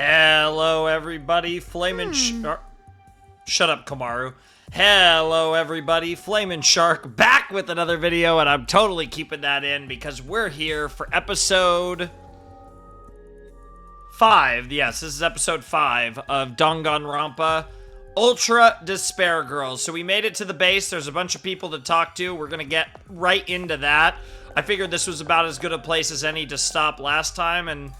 Hello, everybody. Shut up, Kamaru. Hello, everybody. Flamin' Shark back with another video, and I'm totally keeping that in because we're here for episode 5. Yes, this is episode 5 of Danganronpa Ultra Despair Girls. So we made it to the base. There's a bunch of people to talk to. We're gonna get right into that. I figured this was about as good a place as any to stop last time, and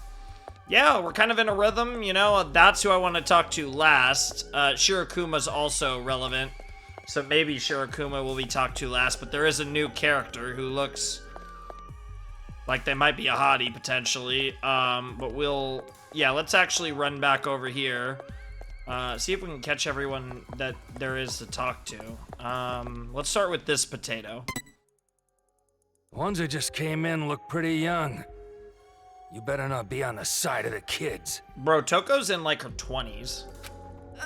yeah, we're kind of in a rhythm, you know. That's who I want to talk to last. Shirakuma's also relevant, so maybe Shirakuma will be talked to last, but there is a new character who looks like they might be a hottie, potentially. But let's actually run back over here. See if we can catch everyone that there is to talk to. Let's start with this potato. The ones that just came in look pretty young. You better not be on the side of the kids. Bro, Toko's in like her 20s.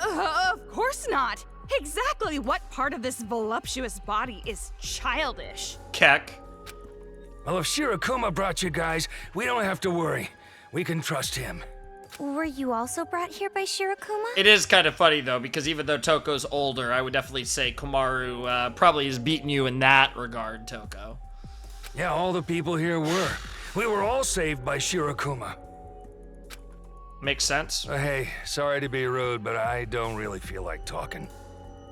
Of course not. Exactly what part of this voluptuous body is childish? Keck. Well, if Shirakuma brought you guys, we don't have to worry. We can trust him. Were you also brought here by Shirakuma? It is kind of funny, though, because even though Toko's older, I would definitely say Komaru probably has beaten you in that regard, Toko. Yeah, all the people here were. We were all saved by Shirakuma. Makes sense. Hey, sorry to be rude, but I don't really feel like talking.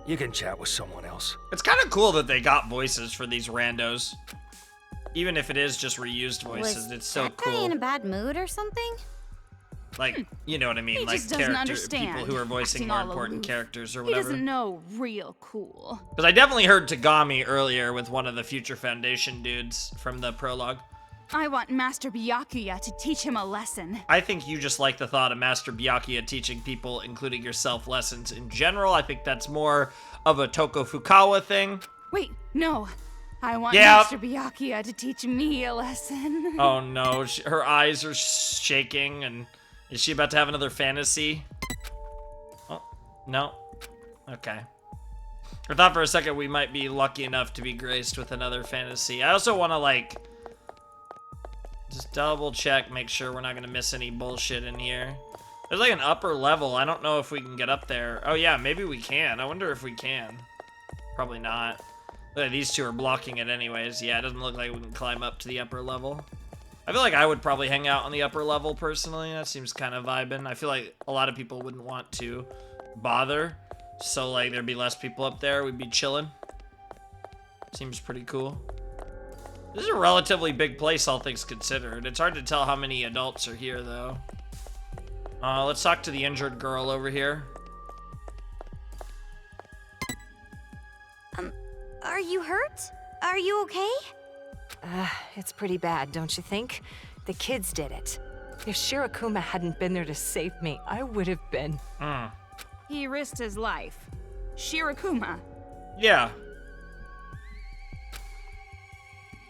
You can chat with someone else. It's kind of cool that they got voices for these randos. Even if it is just reused voices, it's so that cool. guy in a bad mood or something? Like, you know what I mean? He Like just doesn't people understand, who are voicing acting more all important aloof. characters or He whatever. doesn't know real cool. Because I definitely heard Tagami earlier with one of the Future Foundation dudes from the prologue. I want Master Byakuya to teach him a lesson. I think you just like the thought of Master Byakuya teaching people, including yourself, lessons in general. I think that's more of a Toko Fukawa thing. Wait, no. I want Yeah. Master Byakuya to teach me a lesson. Oh no, her eyes are shaking, and is she about to have another fantasy? Oh, no. Okay. I thought for a second we might be lucky enough to be graced with another fantasy. I also want to, like, just double check, make sure we're not going to miss any bullshit in here. There's like an upper level. I don't know if we can get up there. Oh yeah, maybe we can. I wonder if we can. Probably not. Look, these two are blocking it anyways. Yeah, it doesn't look like we can climb up to the upper level. I feel like I would probably hang out on the upper level personally. That seems kind of vibing. I feel like a lot of people wouldn't want to bother. So like there'd be less people up there. We'd be chilling. Seems pretty cool. This is a relatively big place, all things considered. It's hard to tell how many adults are here, though. Let's talk to the injured girl over here. Are you hurt? Are you okay? It's pretty bad, don't you think? The kids did it. If Shirakuma hadn't been there to save me, I would have been. He risked his life. Shirakuma. Yeah.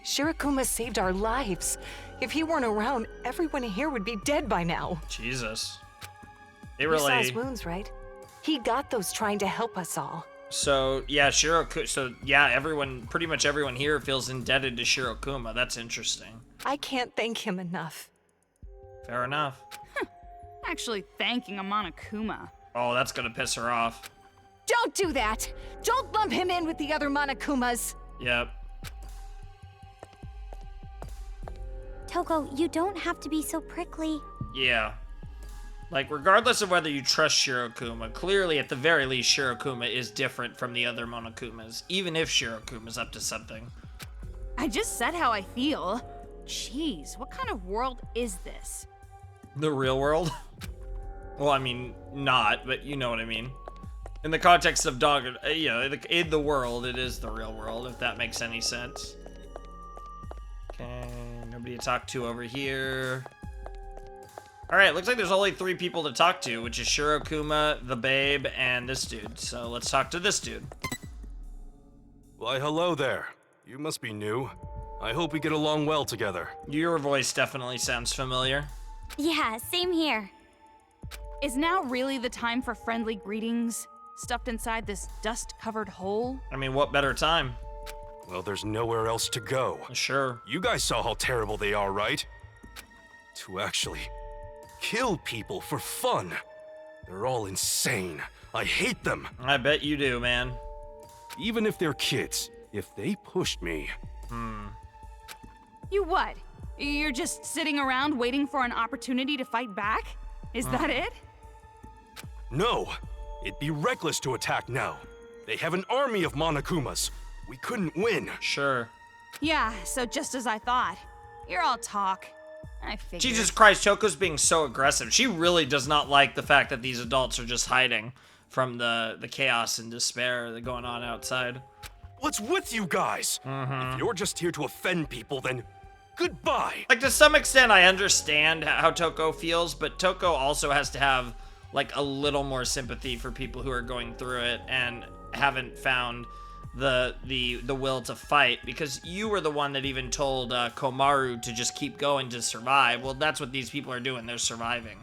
Shirakuma saved our lives. If he weren't around, everyone here would be dead by now. Jesus. They You saw his really... wounds, right? He got those trying to help us all. So, yeah, everyone, pretty much everyone here feels indebted to Shirokuma. That's interesting. I can't thank him enough. Fair enough. Actually thanking a Monokuma. Oh, that's gonna piss her off. Don't do that! Don't lump him in with the other Monokumas! Yep. Toko, you don't have to be so prickly. Yeah. Like, regardless of whether you trust Shirokuma, clearly, at the very least, Shirokuma is different from the other Monokumas, even if Shirokuma's up to something. I just said how I feel. Jeez, what kind of world is this? The real world? Well, I mean, not, but you know what I mean. In the context of in the world, it is the real world, if that makes any sense. Okay, nobody to talk to over here. Alright, looks like there's only 3 people to talk to, which is Shirokuma, the babe, and this dude. So let's talk to this dude. Why, hello there. You must be new. I hope we get along well together. Your voice definitely sounds familiar. Yeah, same here. Is now really the time for friendly greetings, stuffed inside this dust-covered hole? I mean, what better time? Well, there's nowhere else to go. Sure. You guys saw how terrible they are, right? To actually kill people for fun. They're all insane. I hate them. I bet you do, man. Even if they're kids, if they pushed me. You what? You're just sitting around waiting for an opportunity to fight back? Is that it? No, it'd be reckless to attack now. They have an army of Monokumas. We couldn't win. Sure. Yeah, so just as I thought. You're all talk. I figured. Jesus Christ, Choco's being so aggressive. She really does not like the fact that these adults are just hiding from the chaos and despair that going on outside. What's with you guys? If you're just here to offend people, then goodbye. Like, to some extent, I understand how Toko feels, but Toko also has to have, like, a little more sympathy for people who are going through it and haven't found the will to fight, because you were the one that even told Komaru to just keep going to survive. Well, that's what these people are doing. They're surviving.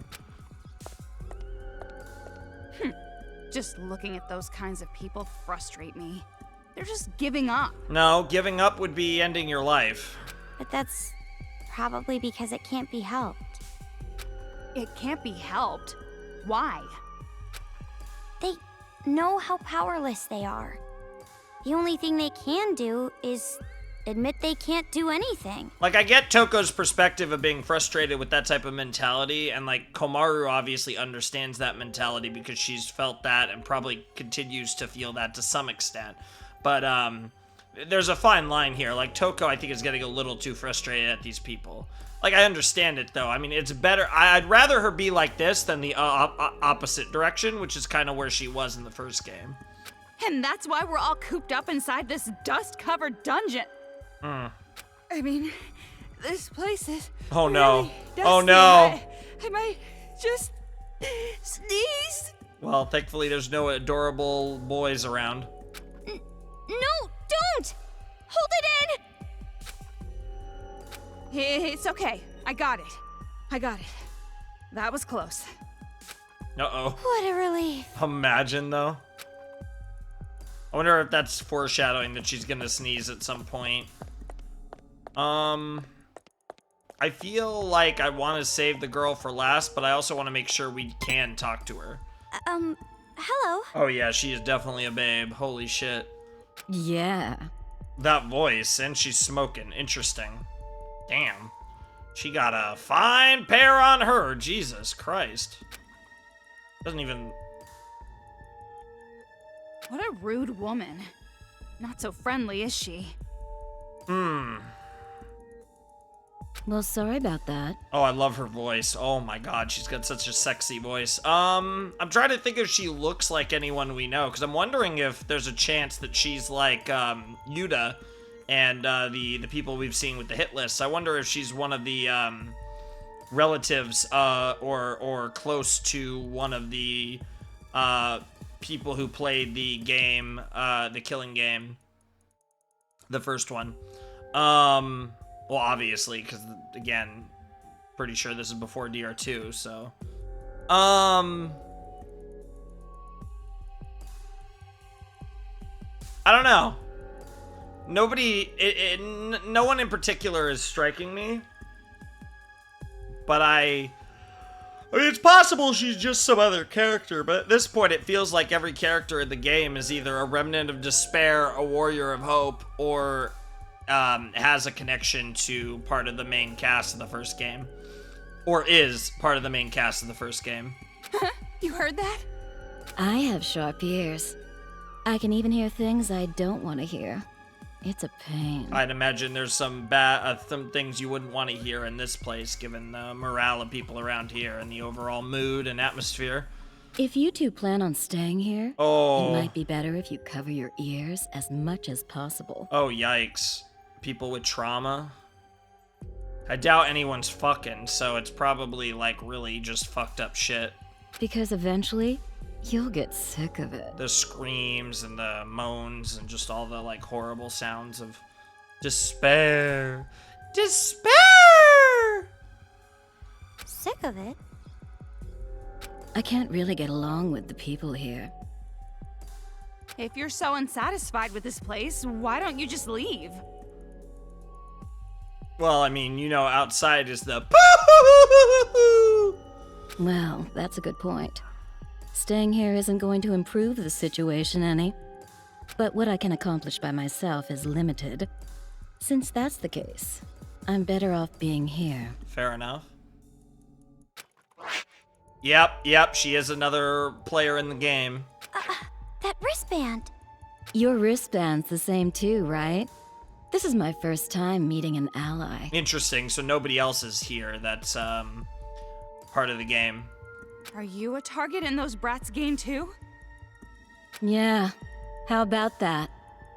Just looking at those kinds of people frustrate me. They're just giving up. No, giving up would be ending your life. But that's probably because it can't be helped. It can't be helped. Why? They know how powerless they are. The only thing they can do is admit they can't do anything. Like, I get Toko's perspective of being frustrated with that type of mentality, and, like, Komaru obviously understands that mentality because she's felt that and probably continues to feel that to some extent. But, there's a fine line here. Like, Toko, I think, is getting a little too frustrated at these people. Like, I understand it, though. I mean, it's better. I'd rather her be like this than the opposite direction, which is kind of where she was in the first game. And that's why we're all cooped up inside this dust-covered dungeon. I mean, this place is Oh, no. really dusty. Oh, no. I might just sneeze. Well, thankfully, there's no adorable boys around. No, don't! Hold it in! It's okay. I got it. That was close. Uh-oh. What a relief. Imagine, though. I wonder if that's foreshadowing that she's gonna sneeze at some point. I feel like I want to save the girl for last, but I also want to make sure we can talk to her. Hello? Oh yeah, she is definitely a babe. Holy shit. Yeah. That voice, and she's smoking. Interesting. Damn. She got a fine pair on her. Jesus Christ. Doesn't even... What a rude woman. Not so friendly, is she? Well, sorry about that. Oh, I love her voice. Oh my god, she's got such a sexy voice. I'm trying to think if she looks like anyone we know, because I'm wondering if there's a chance that she's like Yuta and the people we've seen with the hit lists. I wonder if she's one of the relatives or close to one of the people who played the game, the Killing Game, the first one. Well, obviously, because, again, pretty sure this is before DR2, so... I don't know. Nobody... no one in particular is striking me. But I mean, it's possible she's just some other character, but at this point it feels like every character in the game is either a remnant of despair, a warrior of hope, or... has a connection to part of the main cast of the first game. Or is part of the main cast of the first game. You heard that? I have sharp ears. I can even hear things I don't want to hear. It's a pain. I'd imagine there's some some things you wouldn't want to hear in this place, given the morale of people around here and the overall mood and atmosphere. If you two plan on staying here, it might be better if you cover your ears as much as possible. Oh, yikes. People with trauma. I doubt anyone's fucking, so it's probably, like, really just fucked up shit. Because eventually, you'll get sick of it. The screams and the moans and just all the, like, horrible sounds of despair. Despair! Sick of it? I can't really get along with the people here. If you're so unsatisfied with this place, why don't you just leave? Well, I mean, you know, outside is the boo-hoo-hoo-hoo-hoo. Well, that's a good point. Staying here isn't going to improve the situation any. But what I can accomplish by myself is limited. Since that's the case, I'm better off being here. Fair enough. Yep, she is another player in the game. That wristband. Your wristband's the same too, right? This is my first time meeting an ally. Interesting, so nobody else is here that's part of the game. Are you a target in those brats' game too? Yeah, how about that?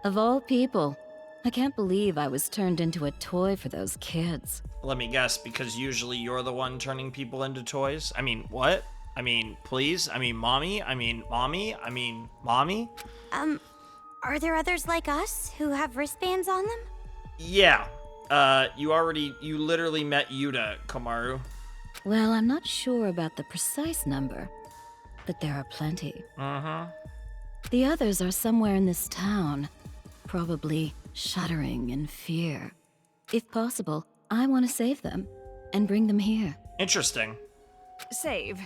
Of all people, I can't believe I was turned into a toy for those kids. Let me guess, because usually you're the one turning people into toys? I mean, what? I mean, please? I mean, mommy? I mean, mommy? I mean, mommy? Are there others like us who have wristbands on them? Yeah. You literally met Yuta, Komaru. Well, I'm not sure about the precise number, but there are plenty. Mm-hmm. The others are somewhere in this town, probably shuddering in fear. If possible, I want to save them and bring them here. Interesting. Save.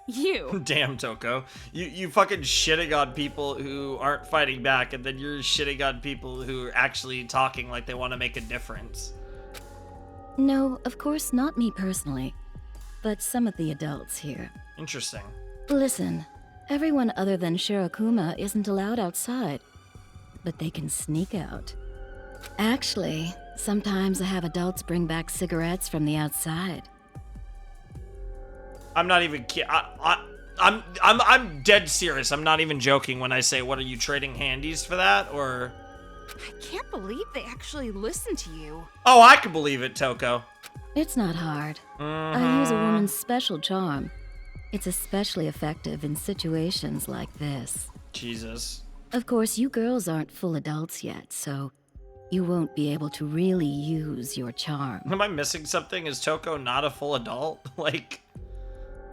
You. Damn, Toko. You fucking shitting on people who aren't fighting back, and then you're shitting on people who are actually talking like they want to make a difference. No, of course not me personally, but some of the adults here. Interesting. Listen, everyone other than Shirokuma isn't allowed outside, but they can sneak out. Actually, sometimes I have adults bring back cigarettes from the outside. I'm not even I'm dead serious. I'm not even joking when I say, what are you trading handies for that, or? I can't believe they actually listen to you. Oh, I can believe it, Toko. It's not hard. I use a woman's special charm. It's especially effective in situations like this. Jesus. Of course, you girls aren't full adults yet, so you won't be able to really use your charm. Am I missing something? Is Toko not a full adult? Like,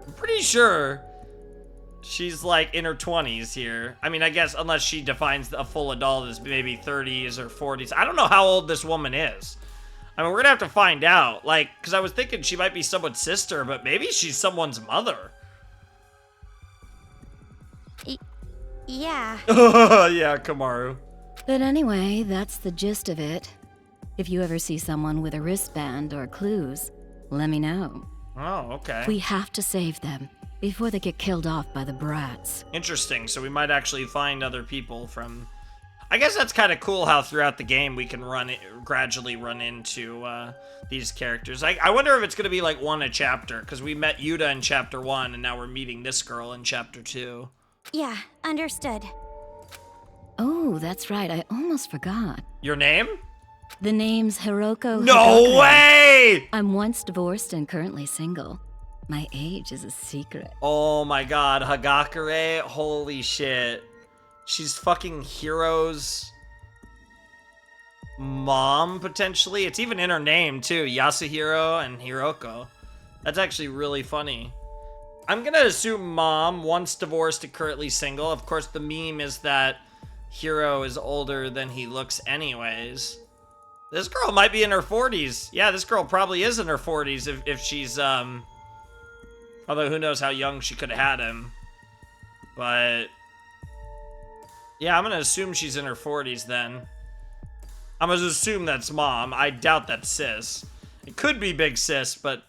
I'm pretty sure she's like in her 20s here. I mean, I guess unless she defines a full adult as maybe 30s or 40s. I don't know how old this woman is. I mean, we're gonna have to find out. Like, because I was thinking she might be someone's sister, but maybe she's someone's mother. Yeah. Yeah, Komaru. But anyway, that's the gist of it. If you ever see someone with a wristband or clues, let me know. Oh, okay. We have to save them before they get killed off by the brats. Interesting. So we might actually find other people from... I guess that's kind of cool how throughout the game we can gradually run into these characters. I wonder if it's going to be like one a chapter, because we met Yuta in chapter 1, and now we're meeting this girl in chapter 2. Yeah, understood. Oh, that's right. I almost forgot. Your name? The name's Hiroko No Hagakure. way! I'm once divorced and currently single. My age is a secret. Oh my god, Hagakure? Holy shit. She's fucking Hiro's mom, potentially. It's even in her name, too. Yasuhiro and Hiroko. That's actually really funny. I'm gonna assume mom, once divorced and currently single. Of course, the meme is that Hiro is older than he looks anyways. This girl might be in her 40s. Yeah, this girl probably is in her 40s if she's, although who knows how young she could have had him. But... yeah, I'm gonna assume she's in her 40s then. I'm gonna assume that's mom. I doubt that's sis. It could be big sis, but...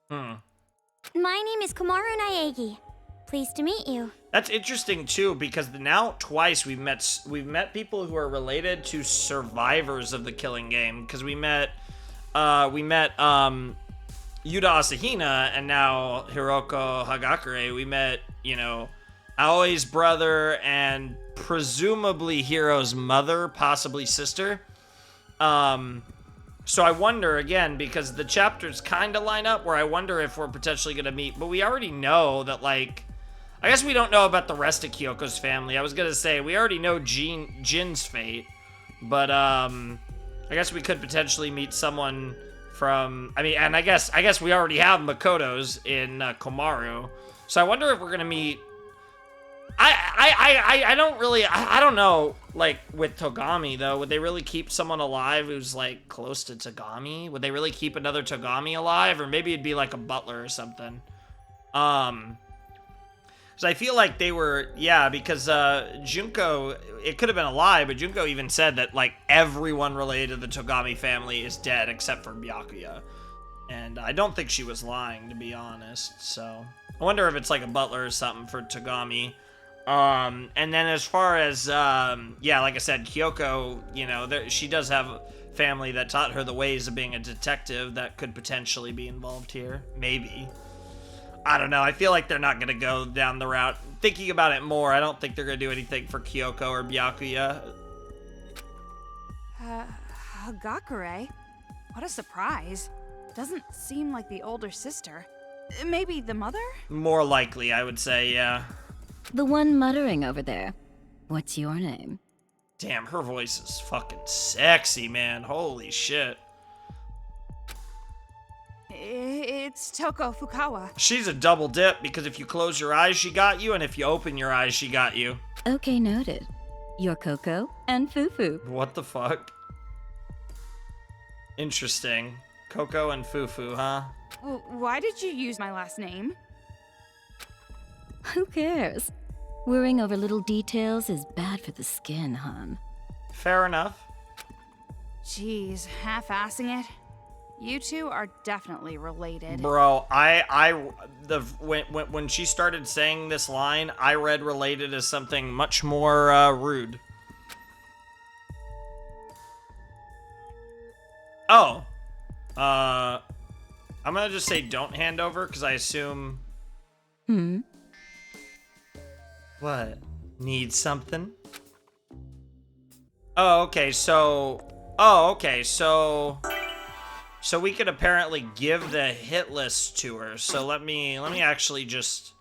My name is Komaru Naegi. Pleased to meet you. That's interesting too, because now twice we've met people who are related to survivors of the Killing Game. Because we met Yuta Asahina and now Hiroko Hagakure. We met, Aoi's brother and presumably Hiro's mother, possibly sister. So I wonder, again, because the chapters kind of line up, where I wonder if we're potentially going to meet. But we already know that, like... I guess we don't know about the rest of Kyoko's family. I was going to say, we already know Jin's fate. But, I guess we could potentially meet someone from... I mean, and I guess we already have Makoto's in Komaru. So I wonder if we're going to meet... I don't really... I don't know, like, with Togami, though. Would they really keep someone alive who's, like, close to Togami? Would they really keep another Togami alive? Or maybe it'd be, like, a butler or something. Because I feel like they were, yeah, because Junko, it could have been a lie, but Junko even said that, like, everyone related to the Togami family is dead except for Byakuya. And I don't think she was lying, to be honest, so... I wonder if it's like a butler or something for Togami. And then as far as, yeah, like I said, Kyoko, you know, she does have a family that taught her the ways of being a detective that could potentially be involved here. Maybe. I don't know. I feel like they're not going to go down the route. Thinking about it more, I don't think they're going to do anything for Kyoko or Byakuya. Hagakure? What a surprise. Doesn't seem like the older sister. Maybe the mother? More likely, I would say, yeah. The one muttering over there. What's your name? Damn, her voice is fucking sexy, man. Holy shit. It's Toko Fukawa. She's a double dip, because if you close your eyes, she got you, and if you open your eyes, she got you. Okay, noted. You're Coco and Fufu. What the fuck? Interesting. Coco and Fufu, huh? Why did you use my last name? Who cares? Worrying over little details is bad for the skin, hon. Fair enough. Jeez, half-assing it. You two are definitely related. Bro, when she started saying this line, I read related as something much more rude. Oh. I'm gonna just say don't hand over, because I assume... What? Need something? Oh, okay, so... So we could apparently give the hit list to her. So let me actually just...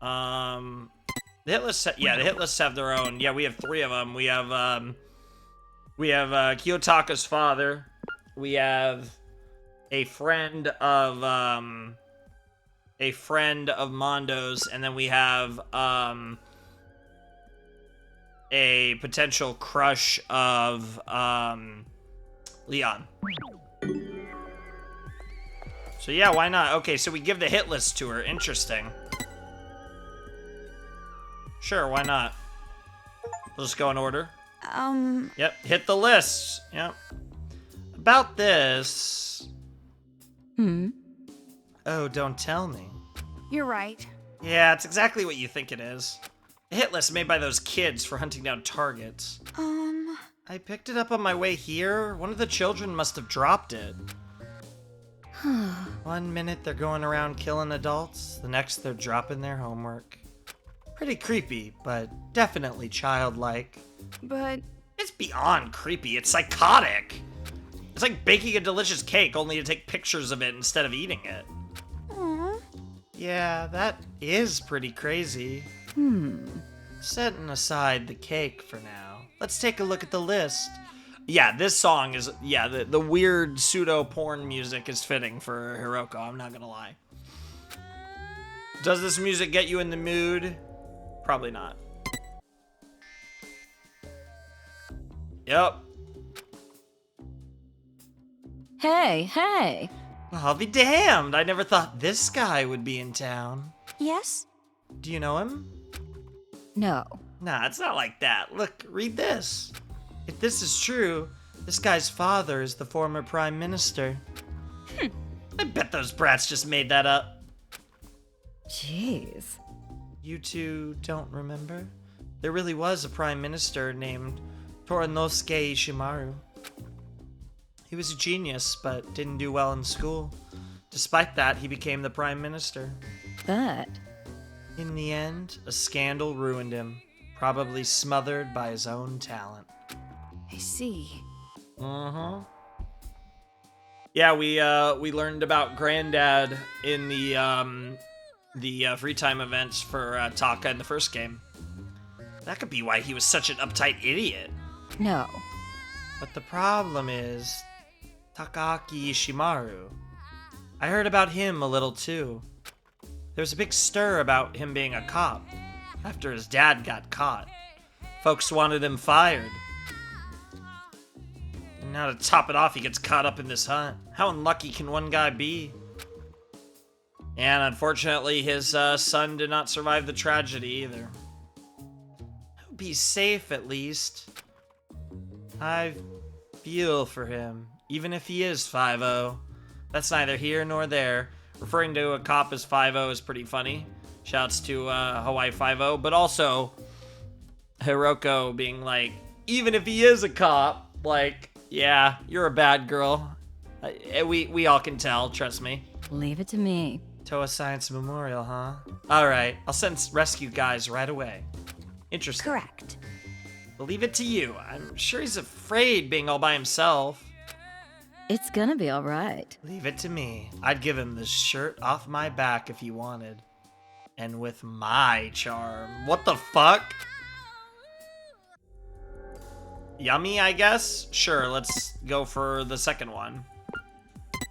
The hit lists... Yeah, the hit lists have their own. Yeah, we have 3 of them. We have Kiyotaka's father. We have... a friend of Mondo's, and then we have a potential crush of Leon. So yeah, why not? Okay, so we give the hit list to her. Interesting. Sure, why not? We'll just go in order. Yep, hit the list. Yep. About this... Oh, don't tell me. You're right. Yeah, it's exactly what you think it is. A hit list made by those kids for hunting down targets. I picked it up on my way here. One of the children must have dropped it. 1 minute they're going around killing adults, the next they're dropping their homework. Pretty creepy, but definitely childlike. But... It's beyond creepy, it's psychotic. It's like baking a delicious cake, only to take pictures of it instead of eating it. Aww. Yeah, that is pretty crazy. Setting aside the cake for now, let's take a look at the list. Yeah, this song is, yeah, the weird pseudo-porn music is fitting for Hiroko, I'm not gonna lie. Does this music get you in the mood? Probably not. Yep. Hey! I'll be damned, I never thought this guy would be in town. Yes? Do you know him? No. Nah, it's not like that. Look, read this. If this is true, this guy's father is the former prime minister. I bet those brats just made that up. Jeez. You two don't remember? There really was a prime minister named Toranosuke Ishimaru. He was a genius, but didn't do well in school. Despite that, he became the prime minister. But... In the end, a scandal ruined him, probably smothered by his own talent. I see. Yeah, we learned about Granddad in the free time events for Taka in the first game. That could be why he was such an uptight idiot. no. But the problem is Takaaki Ishimaru. I heard about him a little too. There was a big stir about him being a cop after his dad got caught. Folks wanted him fired. And now to top it off, he gets caught up in this hunt. How unlucky can one guy be? And unfortunately, his son did not survive the tragedy either. He'll be safe at least. I feel for him, even if he is 5-0. That's neither here nor there. Referring to a cop as 5-0 is pretty funny. Shouts to Hawaii 5-0, but also Hiroko being like, even if he is a cop, like, yeah, you're a bad girl. We all can tell, trust me. Leave it to me. Toa Science Memorial, huh? Alright, I'll send rescue guys right away. Interesting. Correct. We'll leave it to you. I'm sure he's afraid being all by himself. It's gonna be all right. Leave it to me. I'd give him the shirt off my back if he wanted. And with my charm. What the fuck? Yummy, I guess? Sure, let's go for the second one.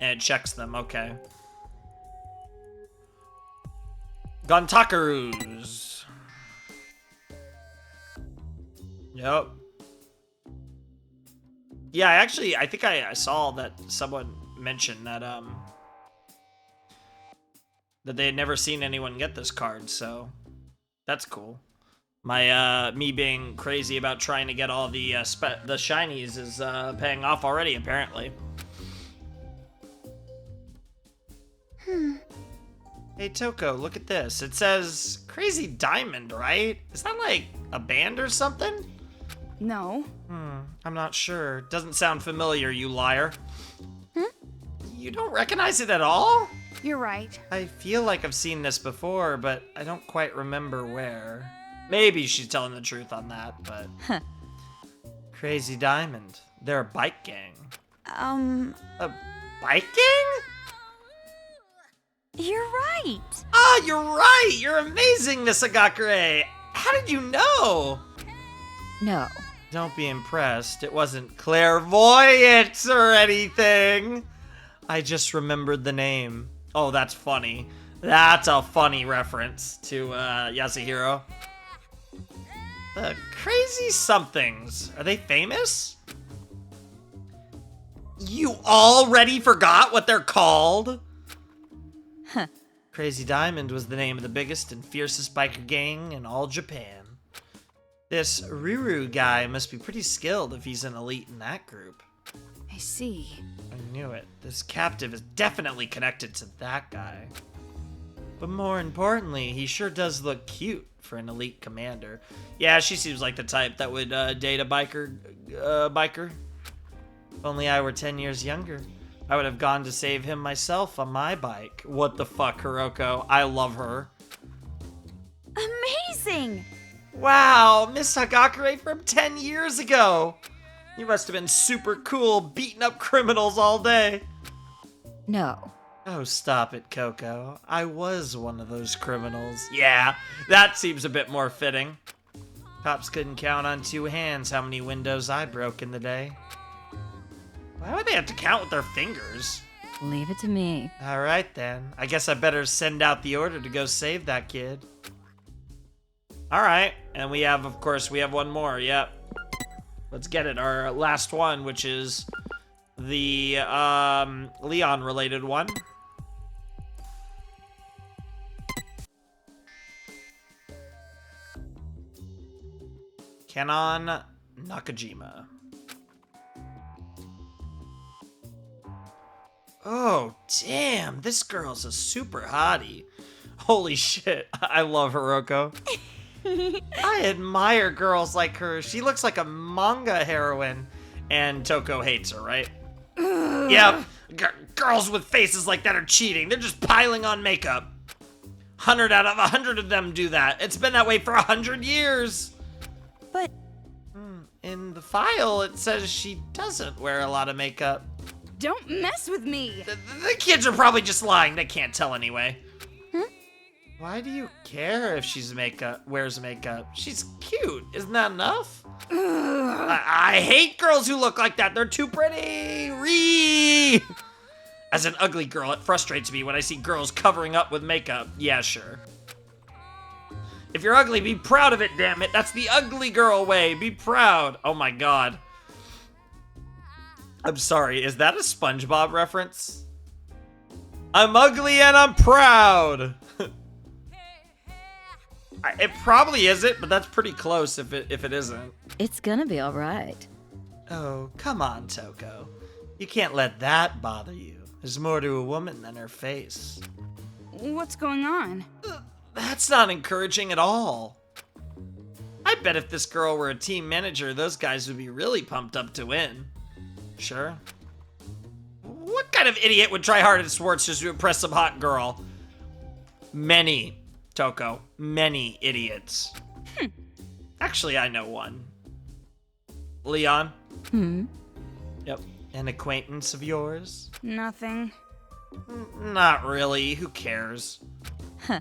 And it checks them, okay. Gontakarus. Yep. Yeah, actually, I think I saw that someone mentioned that that they had never seen anyone get this card, so that's cool. My me being crazy about trying to get all the shinies is paying off already, apparently. Hey Toko, look at this. It says Crazy Diamond, right? Is that like a band or something? No. I'm not sure. Doesn't sound familiar, you liar. You don't recognize it at all? You're right. I feel like I've seen this before, but I don't quite remember where. Maybe she's telling the truth on that, but... Crazy Diamond. They're a bike gang. A bike gang? You're right. Ah, you're right! You're amazing, Miss Agakure! How did you know? No. Don't be impressed. It wasn't clairvoyance or anything. I just remembered the name. Oh, that's funny. That's a funny reference to Yasuhiro. The Crazy Somethings. Are they famous? You already forgot what they're called? Huh. Crazy Diamond was the name of the biggest and fiercest biker gang in all Japan. This Ruru guy must be pretty skilled if he's an elite in that group. I see. I knew it. This captive is definitely connected to that guy. But more importantly, he sure does look cute for an elite commander. Yeah, she seems like the type that would date a biker. If only I were 10 years younger, I would have gone to save him myself on my bike. What the fuck, Hiroko? I love her. Amazing! Wow, Miss Hagakure from 10 years ago. You must have been super cool beating up criminals all day. No. Oh, stop it, Coco. I was one of those criminals. Yeah, that seems a bit more fitting. Cops couldn't count on two hands how many windows I broke in the day. Why would they have to count with their fingers? Leave it to me. All right, then. I guess I better send out the order to go save that kid. All right, and we have, of course, we have one more. Yep. Let's get it. Our last one, which is the Leon-related one. Kenon Nakajima. Oh, damn. This girl's a super hottie. Holy shit. I love Hiroko. I admire girls like her. She looks like a manga heroine. And Toko hates her, right? Yep. Girls with faces like that are cheating. They're just piling on makeup. 100 out of 100 of them do that. It's been that way for 100 years. But In the file, it says she doesn't wear a lot of makeup. Don't mess with me! The kids are probably just lying. They can't tell anyway. Why do you care if she's wears makeup? She's cute. Isn't that enough? I hate girls who look like that. They're too pretty. As an ugly girl, it frustrates me when I see girls covering up with makeup. Yeah, sure. If you're ugly, be proud of it, damn it. That's the ugly girl way. Be proud. Oh my god. I'm sorry, is that a SpongeBob reference? I'm ugly and I'm proud. It probably isn't, but that's pretty close if it isn't. It's gonna be alright. Oh, come on, Toko. You can't let that bother you. There's more to a woman than her face. What's going on? That's not encouraging at all. I bet if this girl were a team manager, those guys would be really pumped up to win. Sure. What kind of idiot would try hard at sports just to impress some hot girl? Many, Toko. Many idiots. Actually, I know one. Leon? Yep. An acquaintance of yours? Nothing. Not really. Who cares? Huh.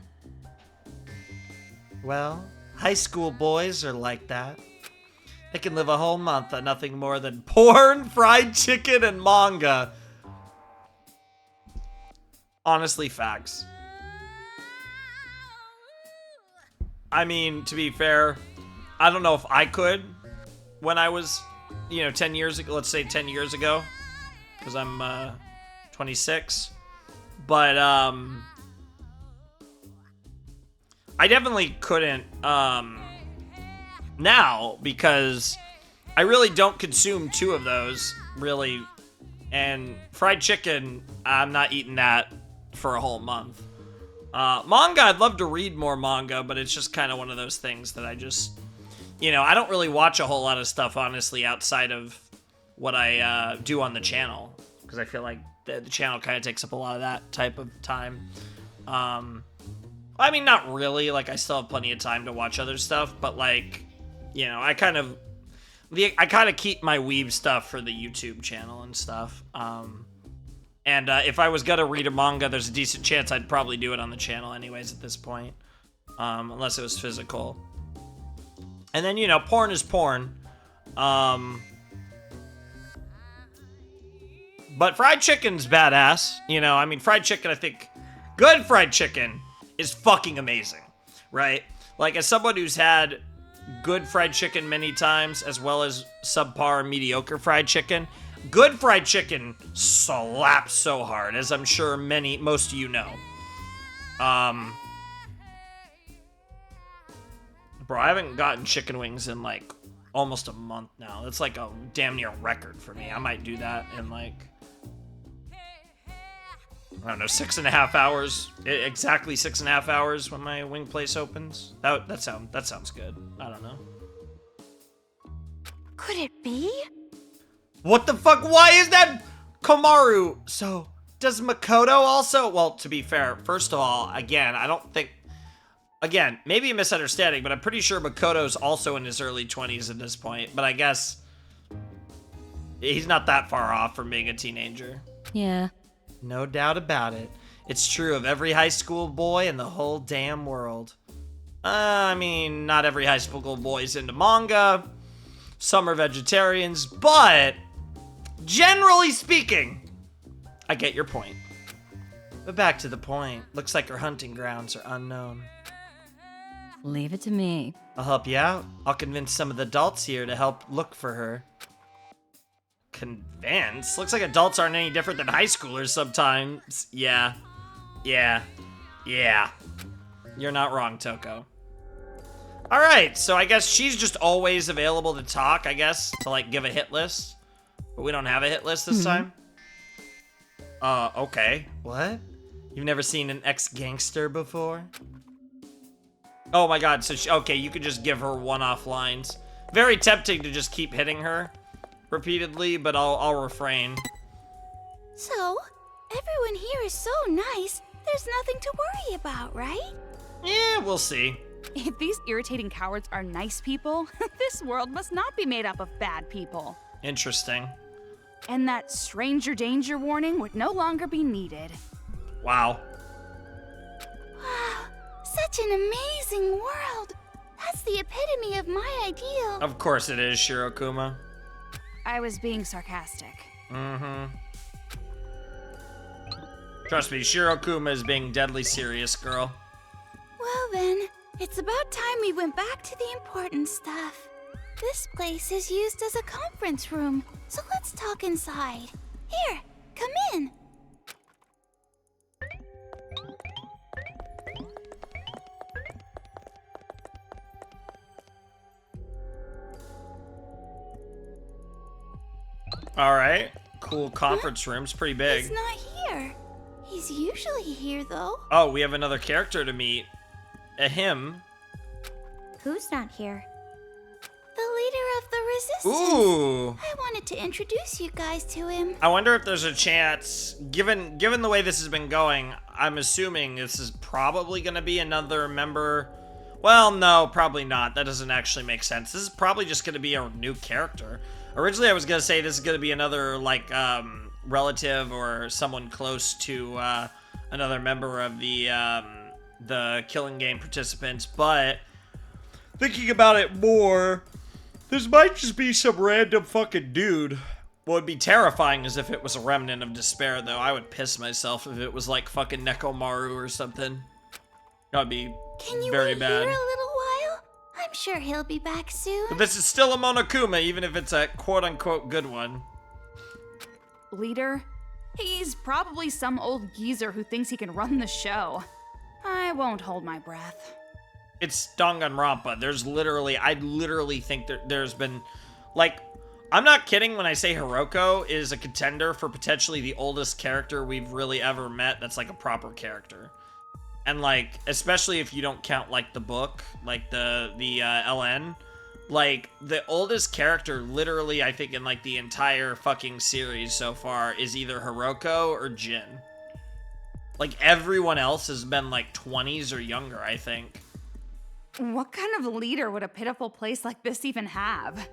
Well, high school boys are like that. They can live a whole month on nothing more than porn, fried chicken, and manga. Honestly, facts. I mean, to be fair, I don't know if I could when I was, 10 years ago, let's say 10 years ago, because I'm 26. But I definitely couldn't now, because I really don't consume two of those, really. And fried chicken, I'm not eating that for a whole month. Manga, I'd love to read more manga, but it's just kind of one of those things that I just, I don't really watch a whole lot of stuff, honestly, outside of what I do on the channel, because I feel like the channel kind of takes up a lot of that type of time. I mean, not really, like, I still have plenty of time to watch other stuff, but, like, I kind of keep my weeb stuff for the YouTube channel and stuff. And if I was gonna read a manga, there's a decent chance I'd probably do it on the channel anyways at this point. Unless it was physical. And then, porn is porn. But fried chicken's badass. Fried chicken, I think, good fried chicken is fucking amazing, right? Like, as someone who's had good fried chicken many times, as well as subpar mediocre fried chicken, good fried chicken slaps so hard, as I'm sure most of you know. Bro, I haven't gotten chicken wings in, like, almost a month now. That's, like, a damn near record for me. I might do that in, like, I don't know, 6.5 hours. Exactly 6.5 hours when my wing place opens. That sounds good. I don't know. Could it be? What the fuck? Why is that Komaru? So, does Makoto also? Well, to be fair, first of all, again, I don't think... Again, maybe a misunderstanding, but I'm pretty sure Makoto's also in his early 20s at this point. But I guess he's not that far off from being a teenager. Yeah. No doubt about it. It's true of every high school boy in the whole damn world. I mean, not every high school boy's into manga. Some are vegetarians, but generally speaking, I get your point. But back to the point. Looks like her hunting grounds are unknown. Leave it to me. I'll help you out. I'll convince some of the adults here to help look for her. Convince? Looks like adults aren't any different than high schoolers sometimes. Yeah. You're not wrong, Toko. Alright, so I guess she's just always available to talk, I guess, to, like, give a hit list. But we don't have a hit list this time? Okay. What? You've never seen an ex-gangster before? Oh my god, so okay, you could just give her one-off lines. Very tempting to just keep hitting her repeatedly, but I'll refrain. So, everyone here is so nice, there's nothing to worry about, right? Yeah, we'll see. If these irritating cowards are nice people, this world must not be made up of bad people. Interesting. And that stranger danger warning would no longer be needed. Wow. Wow, such an amazing world. That's the epitome of my ideal. Of course it is, Shirokuma. I was being sarcastic. Trust me, Shirokuma is being deadly serious, girl. Well then, it's about time we went back to the important stuff. This place is used as a conference room, so let's talk inside. Here, come in. All right. Cool conference room's pretty big. He's not here. He's usually here, though. Oh, we have another character to meet. A him. Who's not here? The leader of the resistance. Ooh. I wanted to introduce you guys to him. I wonder if there's a chance, given the way this has been going, I'm assuming this is probably going to be another member. Well, no, probably not. That doesn't actually make sense. This is probably just going to be a new character. Originally, I was going to say this is going to be another, like, relative or someone close to another member of the Killing Game participants, but thinking about it more, this might just be some random fucking dude. What would be terrifying is if it was a remnant of despair, though. I would piss myself if it was like fucking Nekomaru or something. That would be Can you very wait bad. here a little while? I'm sure he'll be back soon. But this is still a Monokuma, even if it's a quote-unquote good one. Leader? He's probably some old geezer who thinks he can run the show. I won't hold my breath. It's Danganronpa. I literally think there's been, like, I'm not kidding when I say Hiroko is a contender for potentially the oldest character we've really ever met that's, like, a proper character. And, like, especially if you don't count, like, the book, like, the LN, like, the oldest character, literally, I think, in, like, the entire fucking series so far is either Hiroko or Jin. Like, everyone else has been, like, 20s or younger, I think. What kind of leader would a pitiful place like this even have?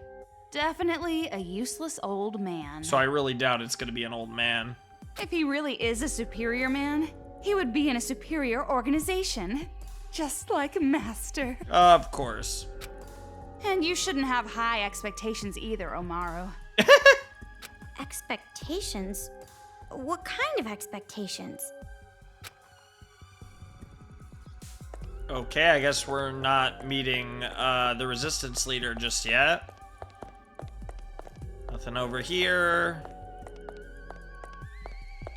Definitely a useless old man. So I really doubt it's gonna be an old man. If he really is a superior man, he would be in a superior organization. Just like Master. Of course. And you shouldn't have high expectations either, Omaru. Expectations? What kind of expectations? Okay, I guess we're not meeting the resistance leader just yet. Nothing over here.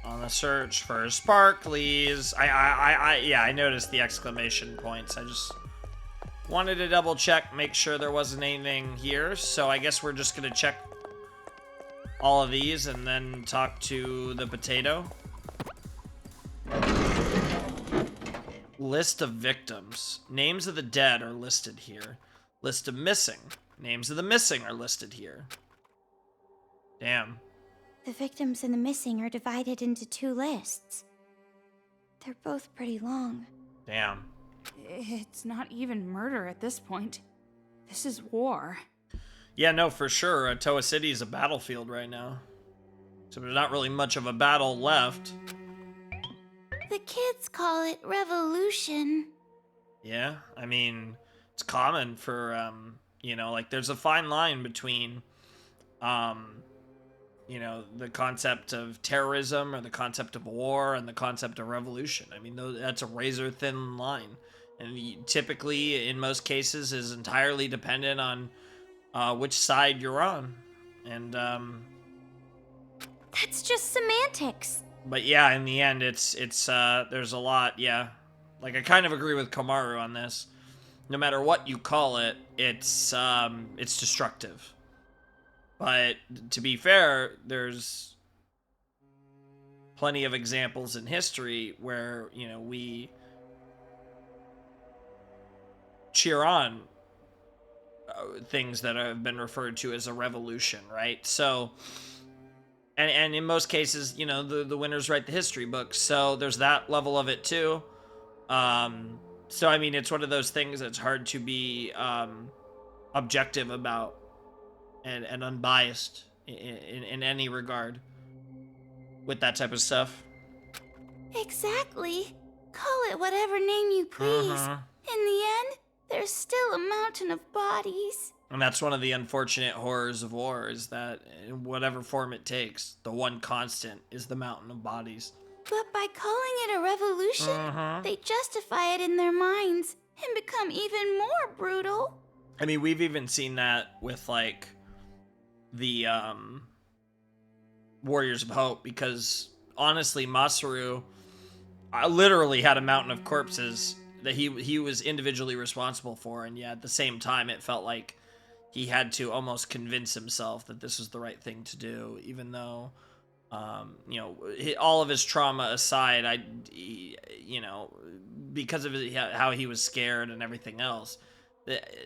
On the search for sparklies. Yeah, I noticed the exclamation points. I just wanted to double check, make sure there wasn't anything here. So I guess we're just gonna check all of these and then talk to the potato. List of victims. Names of the dead are listed here. List of missing. Names of the missing are listed here. Damn. The victims and the missing are divided into 2 lists. They're both pretty long. Damn. It's not even murder at this point. This is war. Yeah, no, for sure. Toa City is a battlefield right now. So there's not really much of a battle left. The kids call it revolution. Yeah, I mean, it's common for, you know, like, there's a fine line between, you know, the concept of terrorism or the concept of war and the concept of revolution. I mean, that's a razor-thin line. And typically, in most cases, is entirely dependent on which side you're on. And, That's just semantics. but yeah, in the end, it's there's a lot, yeah. Like, I kind of agree with Komaru on this. No matter what you call it, it's destructive. But to be fair, there's plenty of examples in history where, you know, we cheer on things that have been referred to as a revolution, right? So, and in most cases, you know, the winners write the history books, so there's that level of it too. So I mean, it's one of those things that's hard to be objective about and unbiased in any regard with that type of stuff. Exactly. Call it whatever name you please. In the end, there's still a mountain of bodies. And that's one of the unfortunate horrors of war, is that in whatever form it takes, the one constant is the mountain of bodies. But by calling it a revolution, they justify it in their minds and become even more brutal. I mean, we've even seen that with, like, the Warriors of Hope, because honestly, Masaru literally had a mountain of corpses that he was individually responsible for, and yeah, at the same time, it felt like he had to almost convince himself that this was the right thing to do, even though, you know, all of his trauma aside, you know, because of how he was scared and everything else,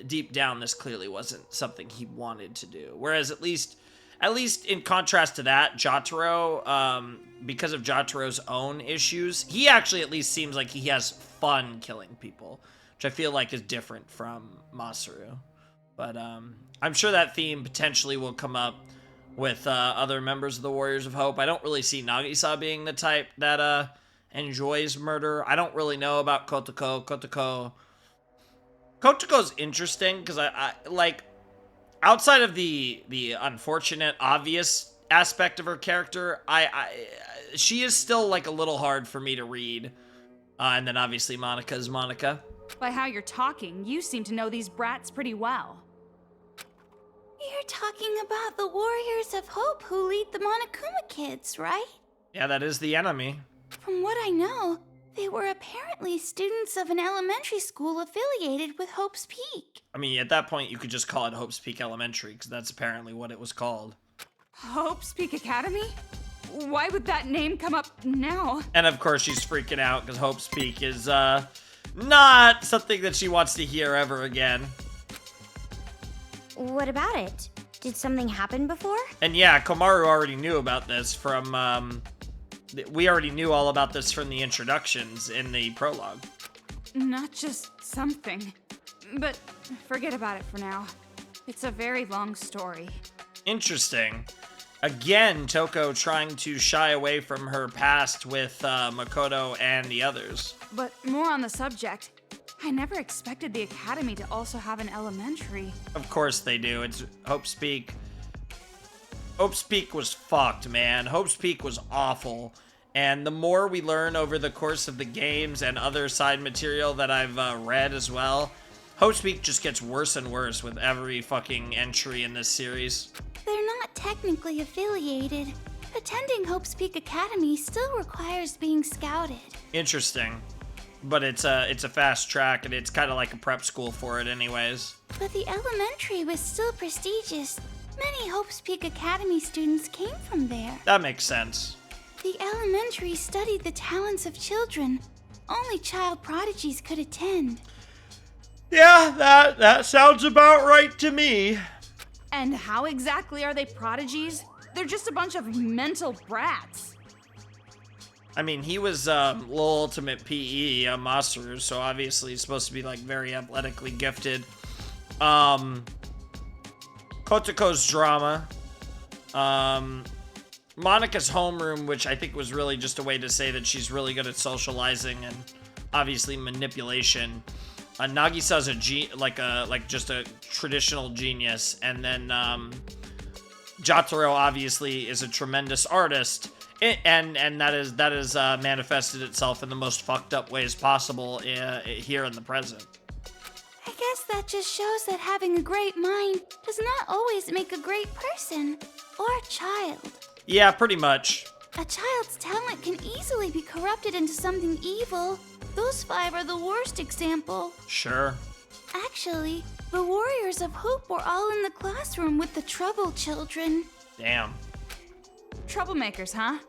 deep down, this clearly wasn't something he wanted to do. Whereas at least in contrast to that, Jotaro, because of Jotaro's own issues, he actually at least seems like he has fun killing people, which I feel like is different from Masaru. But I'm sure that theme potentially will come up with other members of the Warriors of Hope. I don't really see Nagisa being the type that enjoys murder. I don't really know about Kotoko. Kotoko's interesting because I like, outside of the unfortunate, obvious aspect of her character, she is still like a little hard for me to read. And then obviously Monica is Monica. By how you're talking, you seem to know these brats pretty well. You're talking about the Warriors of Hope who lead the Monokuma kids, right? Yeah, that is the enemy. From what I know, they were apparently students of an elementary school affiliated with Hope's Peak. I mean, at that point, you could just call it Hope's Peak Elementary, because that's apparently what it was called. Hope's Peak Academy? Why would that name come up now? And of course, she's freaking out, because Hope's Peak is, not something that she wants to hear ever again. What about it? Did something happen before? And yeah, Komaru already knew about this from, we already knew all about this from the introductions in the prologue. Not just something. But forget about it for now. It's a very long story. Interesting. Again, Toko trying to shy away from her past with Makoto and the others. But more on the subject. I never expected the academy to also have an elementary. Of course they do. It's Hope's Peak. Hope's Peak was fucked, man. Hope's Peak was awful. And the more we learn over the course of the games and other side material that I've read as well, Hope's Peak just gets worse and worse with every fucking entry in this series. They're not technically affiliated. Attending Hope's Peak Academy still requires being scouted. Interesting. But it's a fast track, and it's kind of like a prep school for it anyways. But the elementary was still prestigious. Many Hope's Peak Academy students came from there. That makes sense. The elementary studied the talents of children. Only child prodigies could attend. Yeah, that sounds about right to me. And how exactly are they prodigies? They're just a bunch of mental brats. I mean, he was Little Ultimate PE, Masaru, so obviously he's supposed to be like very athletically gifted. Kotoko's drama. Monica's homeroom, which I think was really just a way to say that she's really good at socializing and obviously manipulation. Nagisa's just a traditional genius, and then Jotaro obviously is a tremendous artist, and that is manifested itself in the most fucked up ways possible here in the present. I guess that just shows that having a great mind does not always make a great person or child. Yeah, pretty much. A child's talent can easily be corrupted into something evil. Those 5 are the worst example. Sure. Actually, the Warriors of Hope were all in the classroom with the trouble children. Damn. Troublemakers, huh?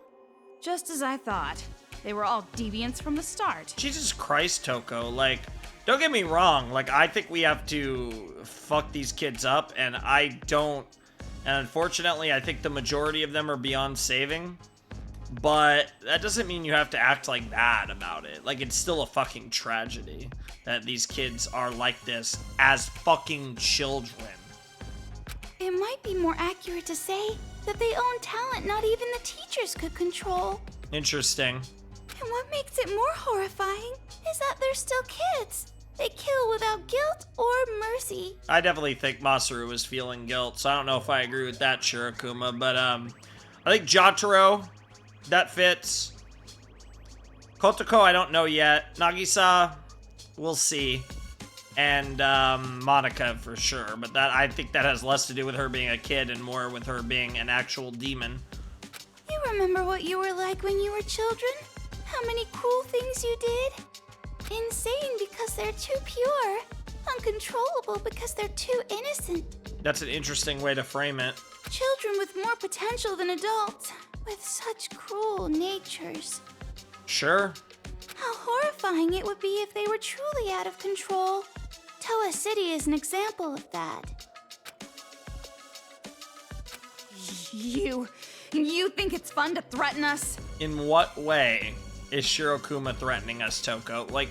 Just as I thought. They were all deviants from the start. Jesus Christ, Toko. Like, don't get me wrong. Like, I think we have to fuck these kids up, and I don't. And unfortunately, I think the majority of them are beyond saving. But that doesn't mean you have to act like that about it. Like, it's still a fucking tragedy that these kids are like this as fucking children. It might be more accurate to say that they own talent not even the teachers could control. Interesting. And what makes it more horrifying is that they're still kids. They kill without guilt or mercy. I definitely think Masaru was feeling guilt, so I don't know if I agree with that, Shirokuma. But I think Jotaro, that fits. Kotoko, I don't know yet. Nagisa, we'll see. And Monica for sure, but I think that has less to do with her being a kid and more with her being an actual demon. You remember what you were like when you were children? How many cruel things you did? Insane because they're too pure. Uncontrollable because they're too innocent. That's an interesting way to frame it. Children with more potential than adults, with such cruel natures. Sure. How horrifying it would be if they were truly out of control. Toa City is an example of that. You think it's fun to threaten us? In what way is Shirokuma threatening us, Toko? Like,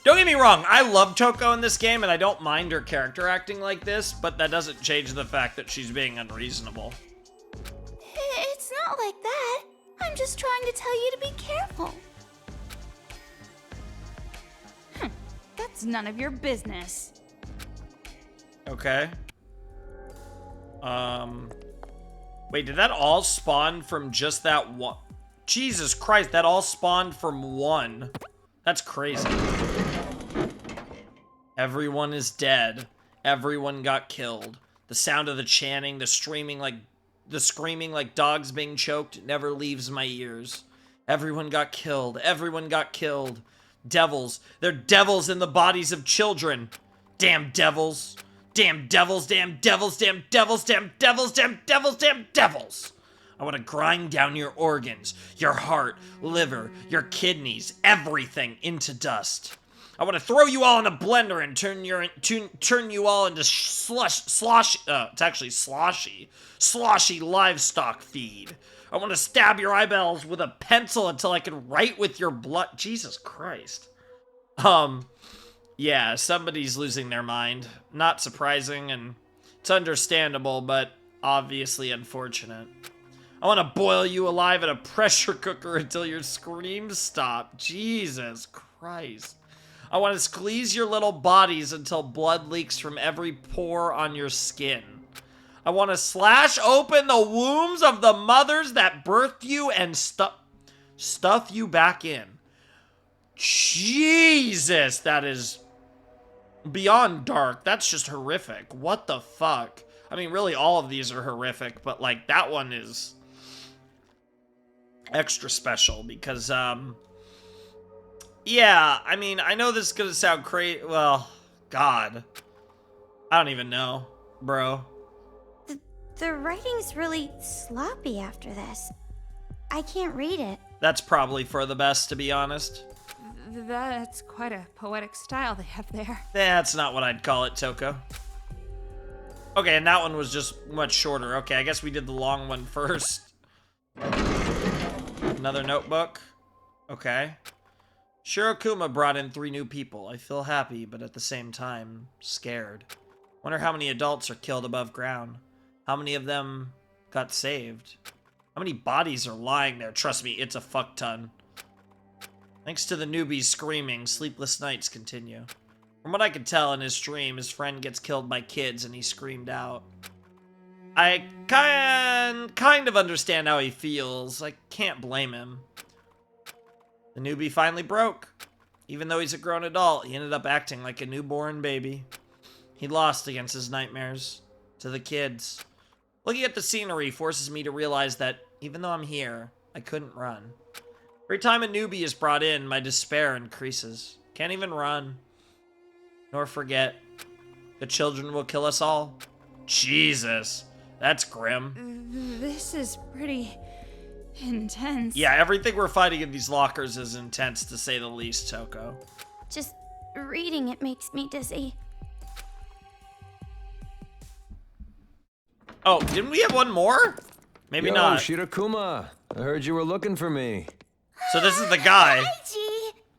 don't get me wrong, I love Toko in this game, and I don't mind her character acting like this, but that doesn't change the fact that she's being unreasonable. It's not like that. I'm just trying to tell you to be careful. That's none of your business. Okay. Wait, did that all spawn from just that one? Jesus Christ, that all spawned from one. That's crazy. Everyone is dead. Everyone got killed. The sound of the chanting, the screaming like dogs being choked never leaves my ears. Everyone got killed. Everyone got killed. Devils. They're devils in the bodies of children. Damn devils. Damn devils, damn devils, damn devils, damn devils, damn devils, damn devils. I want to grind down your organs, your heart, liver, your kidneys, everything into dust. I want to throw you all in a blender and turn you all into it's actually sloshy livestock feed. I want to stab your eyeballs with a pencil until I can write with your blood. Jesus Christ. Yeah, somebody's losing their mind. Not surprising, and it's understandable, but obviously unfortunate. I want to boil you alive in a pressure cooker until your screams stop. Jesus Christ. I want to squeeze your little bodies until blood leaks from every pore on your skin. I want to slash open the wombs of the mothers that birthed you and stuff you back in. Jesus, that is beyond dark. That's just horrific. What the fuck? I mean, really, all of these are horrific, but, like, that one is extra special because, yeah, I mean, I know this is gonna sound crazy. Well, God. I don't even know, bro. The writing's really sloppy after this. I can't read it. That's probably for the best, to be honest. That's quite a poetic style they have there. That's not what I'd call it, Toko. Okay, and that one was just much shorter. Okay, I guess we did the long one first. Another notebook. Okay. Shirokuma brought in 3 new people. I feel happy, but at the same time, scared. Wonder how many adults are killed above ground. How many of them got saved? How many bodies are lying there? Trust me, it's a fuck ton. Thanks to the newbies screaming, sleepless nights continue. From what I could tell in his stream, his friend gets killed by kids and he screamed out. I kind of understand how he feels. I can't blame him. The newbie finally broke. Even though he's a grown adult, he ended up acting like a newborn baby. He lost against his nightmares. To the kids. Looking at the scenery forces me to realize that even though I'm here, I couldn't run. Every time a newbie is brought in, my despair increases. Can't even run. Nor forget. The children will kill us all. Jesus. That's grim. This is pretty intense. Yeah, everything we're fighting in these lockers is intense, to say the least, Toko. Just reading it makes me dizzy. Oh, didn't we have one more? Maybe not. Shirokuma, I heard you were looking for me. So this is the guy.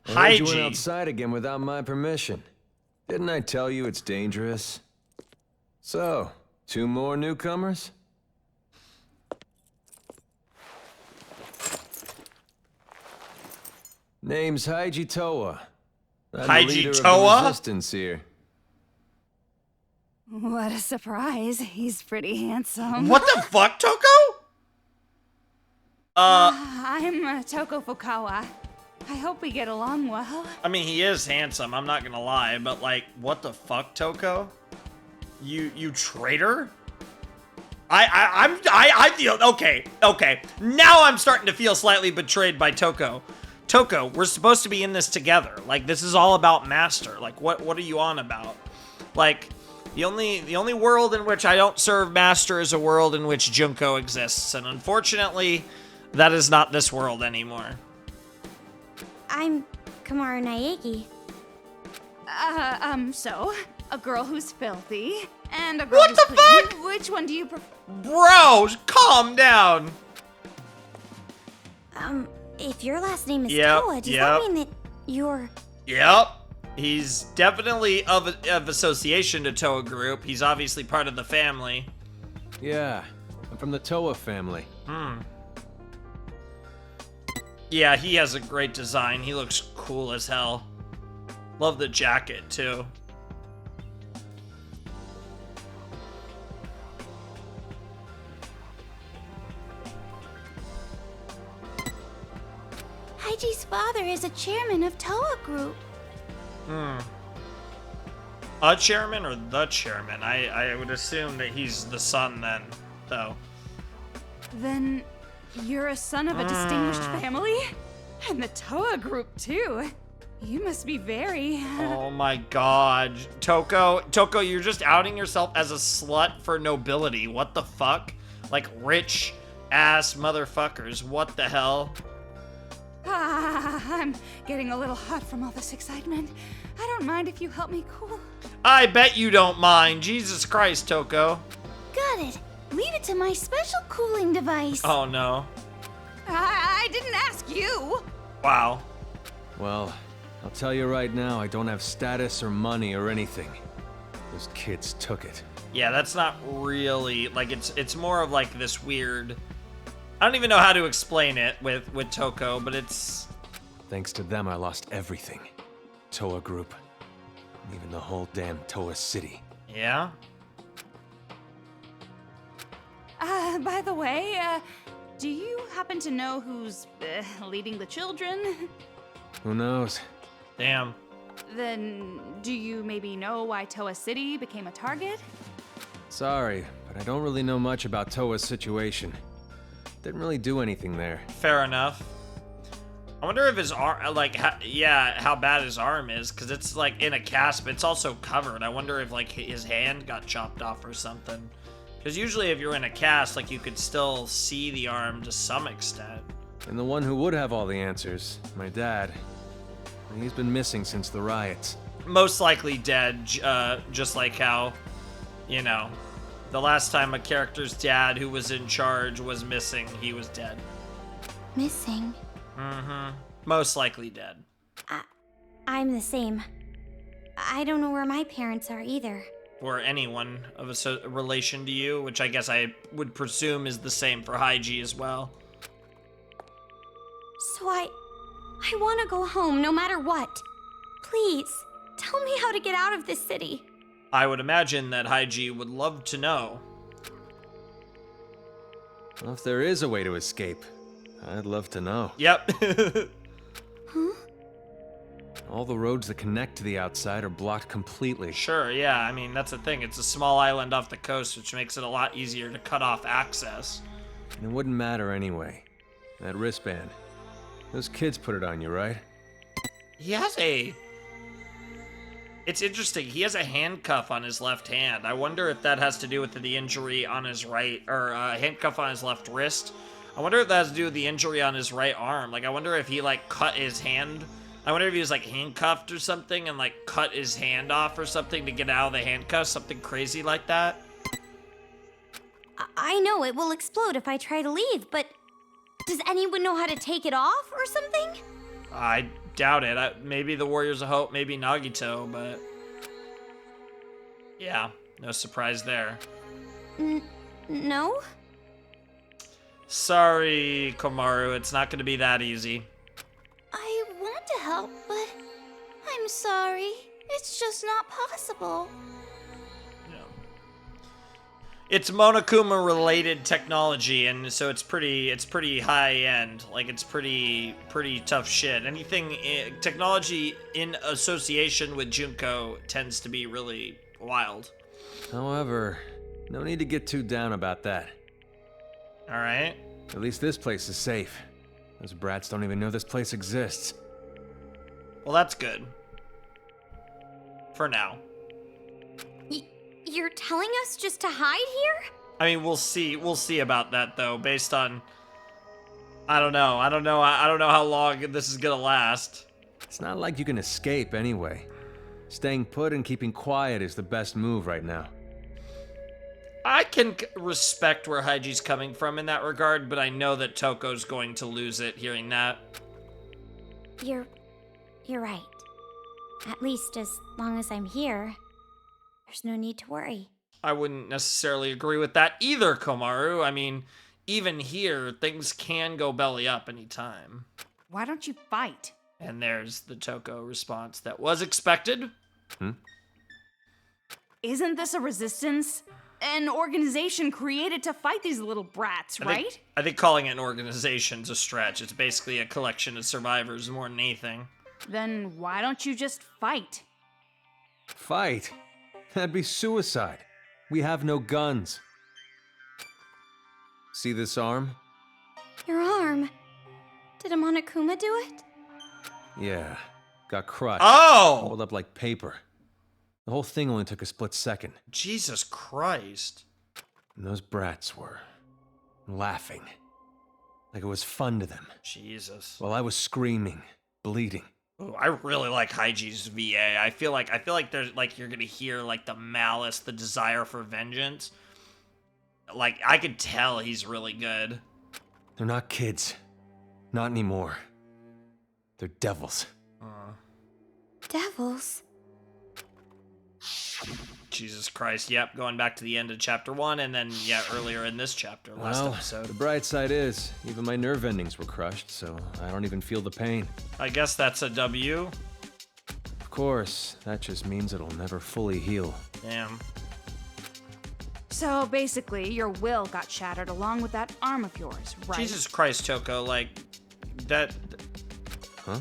I heard you went Haiji. outside again without my permission. Didn't I tell you it's dangerous? So, 2 more newcomers? Name's Haiji Toa. I'm the Haiji leader of the Toa? resistance here. What a surprise. He's pretty handsome. What the fuck, Toko? I'm Toko Fukawa. I hope we get along well. I mean, he is handsome, I'm not gonna lie, but like, what the fuck, Toko? You traitor? I feel, okay. Now I'm starting to feel slightly betrayed by Toko. Toko, we're supposed to be in this together. Like, this is all about Master. Like, what are you on about? Like, The only world in which I don't serve master is a world in which Junko exists, and unfortunately, that is not this world anymore. I'm Kamaru Naegi. So, a girl who's filthy, and a girl What who's the clean. fuck? Which one do you prefer? Bro, calm down. If your last name is Yep, Toa, does yep. that mean that you're... Yep. He's definitely of association to Toa Group. He's obviously part of the family. Yeah, I'm from the Toa family. Yeah, he has a great design. He looks cool as hell. Love the jacket, too. Haiji's father is a chairman of Toa Group. A chairman or the chairman? I would assume that he's the son then, though. Then you're a son of a distinguished family? And the Toa Group, too. You must be very... Oh my god. Toko, you're just outing yourself as a slut for nobility. What the fuck? Like, rich ass motherfuckers. What the hell? I'm getting a little hot from all this excitement. I don't mind if you help me cool. I bet you don't mind. Jesus Christ, Toko. Got it. Leave it to my special cooling device. Oh no. I didn't ask you. Wow. Well, I'll tell you right now, I don't have status or money or anything. Those kids took it. Yeah, that's not really, like, it's more of like this weird... I don't even know how to explain it with Toko, but it's... Thanks to them, I lost everything. Toa Group. Even the whole damn Toa City. Yeah? By the way, do you happen to know who's leading the children? Who knows? Damn. Then, do you maybe know why Toa City became a target? Sorry, but I don't really know much about Toa's situation. Didn't really do anything there. Fair enough. I wonder if his arm, like, how bad his arm is, because it's, like, in a cast, but it's also covered. I wonder if, like, his hand got chopped off or something. Because usually if you're in a cast, like, you could still see the arm to some extent. And the one who would have all the answers, my dad. He's been missing since the riots. Most likely dead, just like how, you know, the last time a character's dad who was in charge was missing, he was dead. Missing? Mm-hmm. Most likely dead. I'm the same. I don't know where my parents are either. Or anyone of a relation to you, which I guess I would presume is the same for Haiji as well. So I want to go home no matter what. Please, tell me how to get out of this city. I would imagine that Haiji would love to know. Well, if there is a way to escape, I'd love to know. Yep. Huh? All the roads that connect to the outside are blocked completely. Sure, yeah, I mean, that's the thing. It's a small island off the coast, which makes it a lot easier to cut off access. And it wouldn't matter anyway. That wristband. Those kids put it on you, right? He has a... It's interesting. He has a handcuff on his left hand. I wonder if that has to do with the injury on his right... Or a handcuff on his left wrist. I wonder if that has to do with the injury on his right arm. Like, I wonder if he, like, cut his hand... I wonder if he was, like, handcuffed or something and, like, cut his hand off or something to get out of the handcuffs. Something crazy like that. I know it will explode if I try to leave, but does anyone know how to take it off or something? I doubt it. Maybe the Warriors of Hope, maybe Nagito, but... Yeah, no surprise there. No? Sorry, Komaru, it's not going to be that easy. I want to help, but I'm sorry. It's just not possible. It's Monokuma-related technology, and so it's pretty high-end. Like, it's pretty tough shit. Anything, technology in association with Junko tends to be really wild. However, no need to get too down about that. Alright. At least this place is safe. Those brats don't even know this place exists. Well, that's good. For now. You're telling us just to hide here? I mean, we'll see. We'll see about that though, based on. I don't know. I don't know how long this is gonna last. It's not like you can escape anyway. Staying put and keeping quiet is the best move right now. I can respect where Haiji's coming from in that regard, but I know that Toko's going to lose it hearing that. You're right. At least as long as I'm here, there's no need to worry. I wouldn't necessarily agree with that either, Komaru. I mean, even here, things can go belly up anytime. Why don't you fight? And there's the Toko response that was expected. Isn't this a resistance? An organization created to fight these little brats, right? I think calling it an organization's a stretch. It's basically a collection of survivors more than anything. Then why don't you just fight? Fight? That'd be suicide. We have no guns. See this arm? Your arm. Did a Monokuma do it? Yeah. Got crushed. Oh! Rolled up like paper. The whole thing only took a split second. Jesus Christ. And those brats were laughing. Like it was fun to them. Jesus. While I was screaming, bleeding. Ooh, I really like Haiji's VA. I feel like there's like you're gonna hear like the malice, the desire for vengeance. Like I could tell he's really good. They're not kids. Not anymore. They're devils. Devils? Jesus Christ, yep, going back to the end of chapter 1, and then, yeah, earlier in this chapter, last Well, episode. the bright side is, even my nerve endings were crushed, so I don't even feel the pain. I guess that's a W. Of course, that just means it'll never fully heal. Damn. So basically, your will got shattered along with that arm of yours, right? Jesus Christ, Toko, like, that... Huh?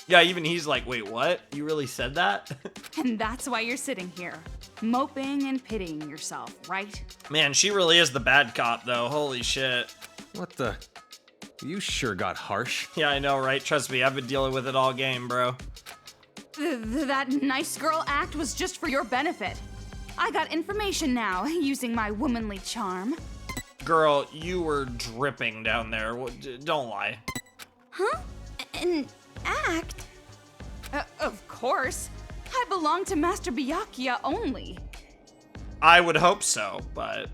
Yeah, even he's like, wait, what? You really said that? And that's why you're sitting here, moping and pitying yourself, right? Man, she really is the bad cop, though. Holy shit. What the? You sure got harsh. Yeah, I know, right? Trust me, I've been dealing with it all game, bro. That nice girl act was just for your benefit. I got information now, using my womanly charm. Girl, you were dripping down there. Don't lie. Huh? An act? Of course. I belong to Master Byakuya only. I would hope so, but...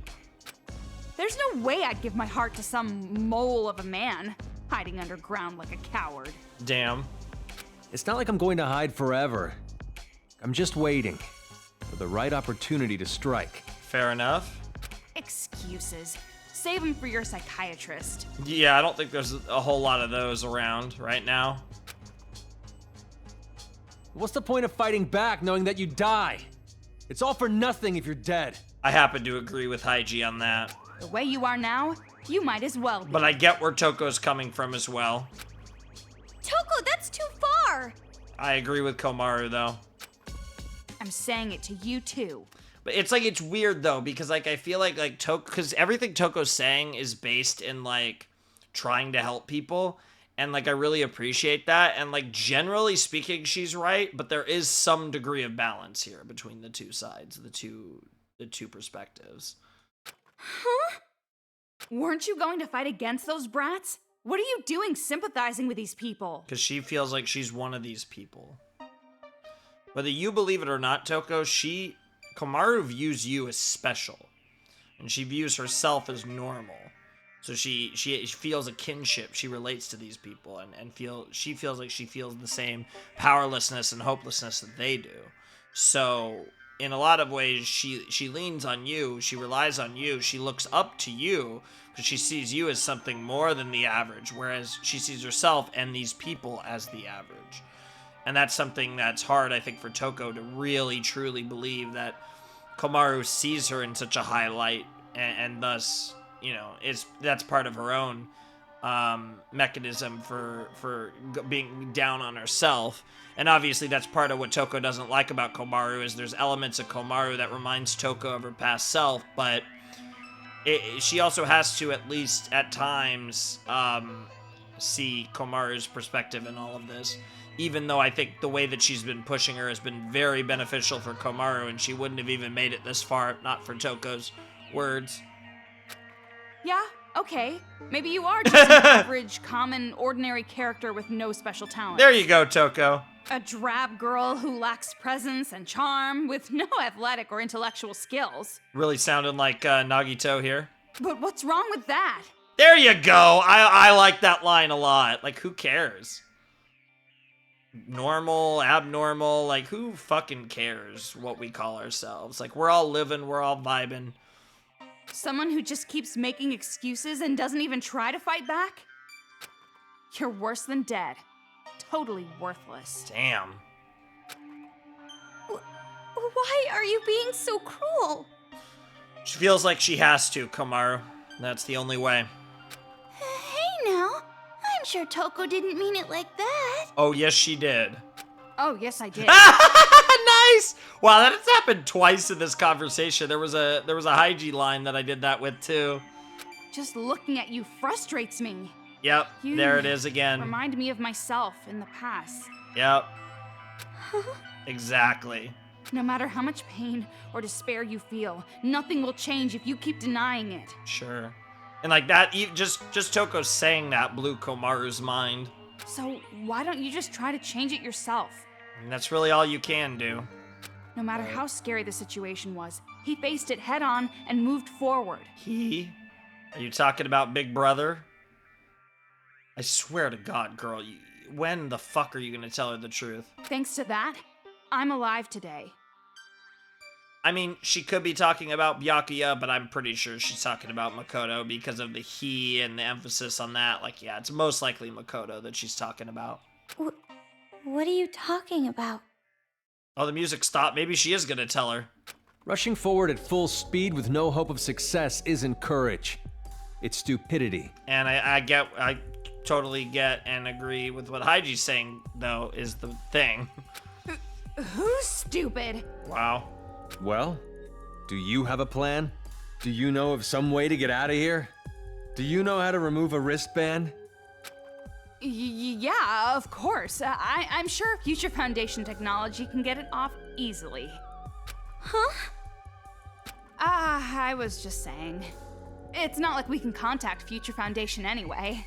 There's no way I'd give my heart to some mole of a man, hiding underground like a coward. Damn. It's not like I'm going to hide forever. I'm just waiting for the right opportunity to strike. Fair enough. Excuses. Save them for your psychiatrist. Yeah, I don't think there's a whole lot of those around right now. What's the point of fighting back knowing that you die? It's all for nothing if you're dead. I happen to agree with Haiji on that. The way you are now, you might as well be. But I get where Toko's coming from as well. Toko, that's too far! I agree with Komaru, though. I'm saying it to you too. But it's like, it's weird, though, because, like, I feel like Toko... Because everything Toko's saying is based in, like, trying to help people. And, like, I really appreciate that. And, like, generally speaking, she's right. But there is some degree of balance here between the two sides, the two perspectives. Huh? Weren't you going to fight against those brats? What are you doing sympathizing with these people? Because she feels like she's one of these people. Whether you believe it or not, Toko, Komaru views you as special. And she views herself as normal. So she feels a kinship. She relates to these people and she feels like she feels the same powerlessness and hopelessness that they do. So in a lot of ways, she leans on you, she relies on you, she looks up to you, because she sees you as something more than the average, whereas she sees herself and these people as the average. And that's something that's hard, I think, for Toko to really, truly believe that Komaru sees her in such a high light, and thus, you know, that's part of her own mechanism for being down on herself. And obviously that's part of what Toko doesn't like about Komaru, is there's elements of Komaru that reminds Toko of her past self, but she also has to, at least at times, see Komaru's perspective in all of this. even though I think the way that she's been pushing her has been very beneficial for Komaru, and she wouldn't have even made it this far if not for Toko's words. Yeah, okay. Maybe you are just an average, common, ordinary character with no special talent. There you go, Toko. A drab girl who lacks presence and charm with no athletic or intellectual skills. Really sounding like Nagito here. But what's wrong with that? There you go. I like that line a lot. Like, who cares? Normal, abnormal, like, who fucking cares what we call ourselves? Like, we're all living, we're all vibing. Someone who just keeps making excuses and doesn't even try to fight back? You're worse than dead. Totally worthless. Damn. Why are you being so cruel? She feels like she has to, Komaru. That's the only way. Hey now, I'm sure Toko didn't mean it like that. Oh, yes, she did. Oh, yes, I did. Nice! Wow, that has happened twice in this conversation. There was a Hygie line that I did that with, too. Just looking at you frustrates me. Yep, You there it is again. Remind me of myself in the past. Yep. Exactly. No matter how much pain or despair you feel, nothing will change if you keep denying it. Sure. And like that, just Toko saying that blew Komaru's mind. So why don't you just try to change it yourself? And that's really all you can do. No matter how scary the situation was, he faced it head on and moved forward. He? Are you talking about Big Brother? I swear to God, girl, when the fuck are you gonna tell her the truth? Thanks to that, I'm alive today. I mean, she could be talking about Byakuya, but I'm pretty sure she's talking about Makoto because of the he and the emphasis on that. Like, yeah, it's most likely Makoto that she's talking about. What are you talking about? Oh, the music stopped. Maybe she is gonna tell her. Rushing forward at full speed with no hope of success isn't courage. It's stupidity. And I totally get and agree with what Haiji's saying, though, is the thing. Who's stupid? Wow. Well, do you have a plan? Do you know of some way to get out of here? Do you know how to remove a wristband? Yeah, of course. I'm sure Future Foundation technology can get it off easily. Huh? I was just saying. It's not like we can contact Future Foundation anyway.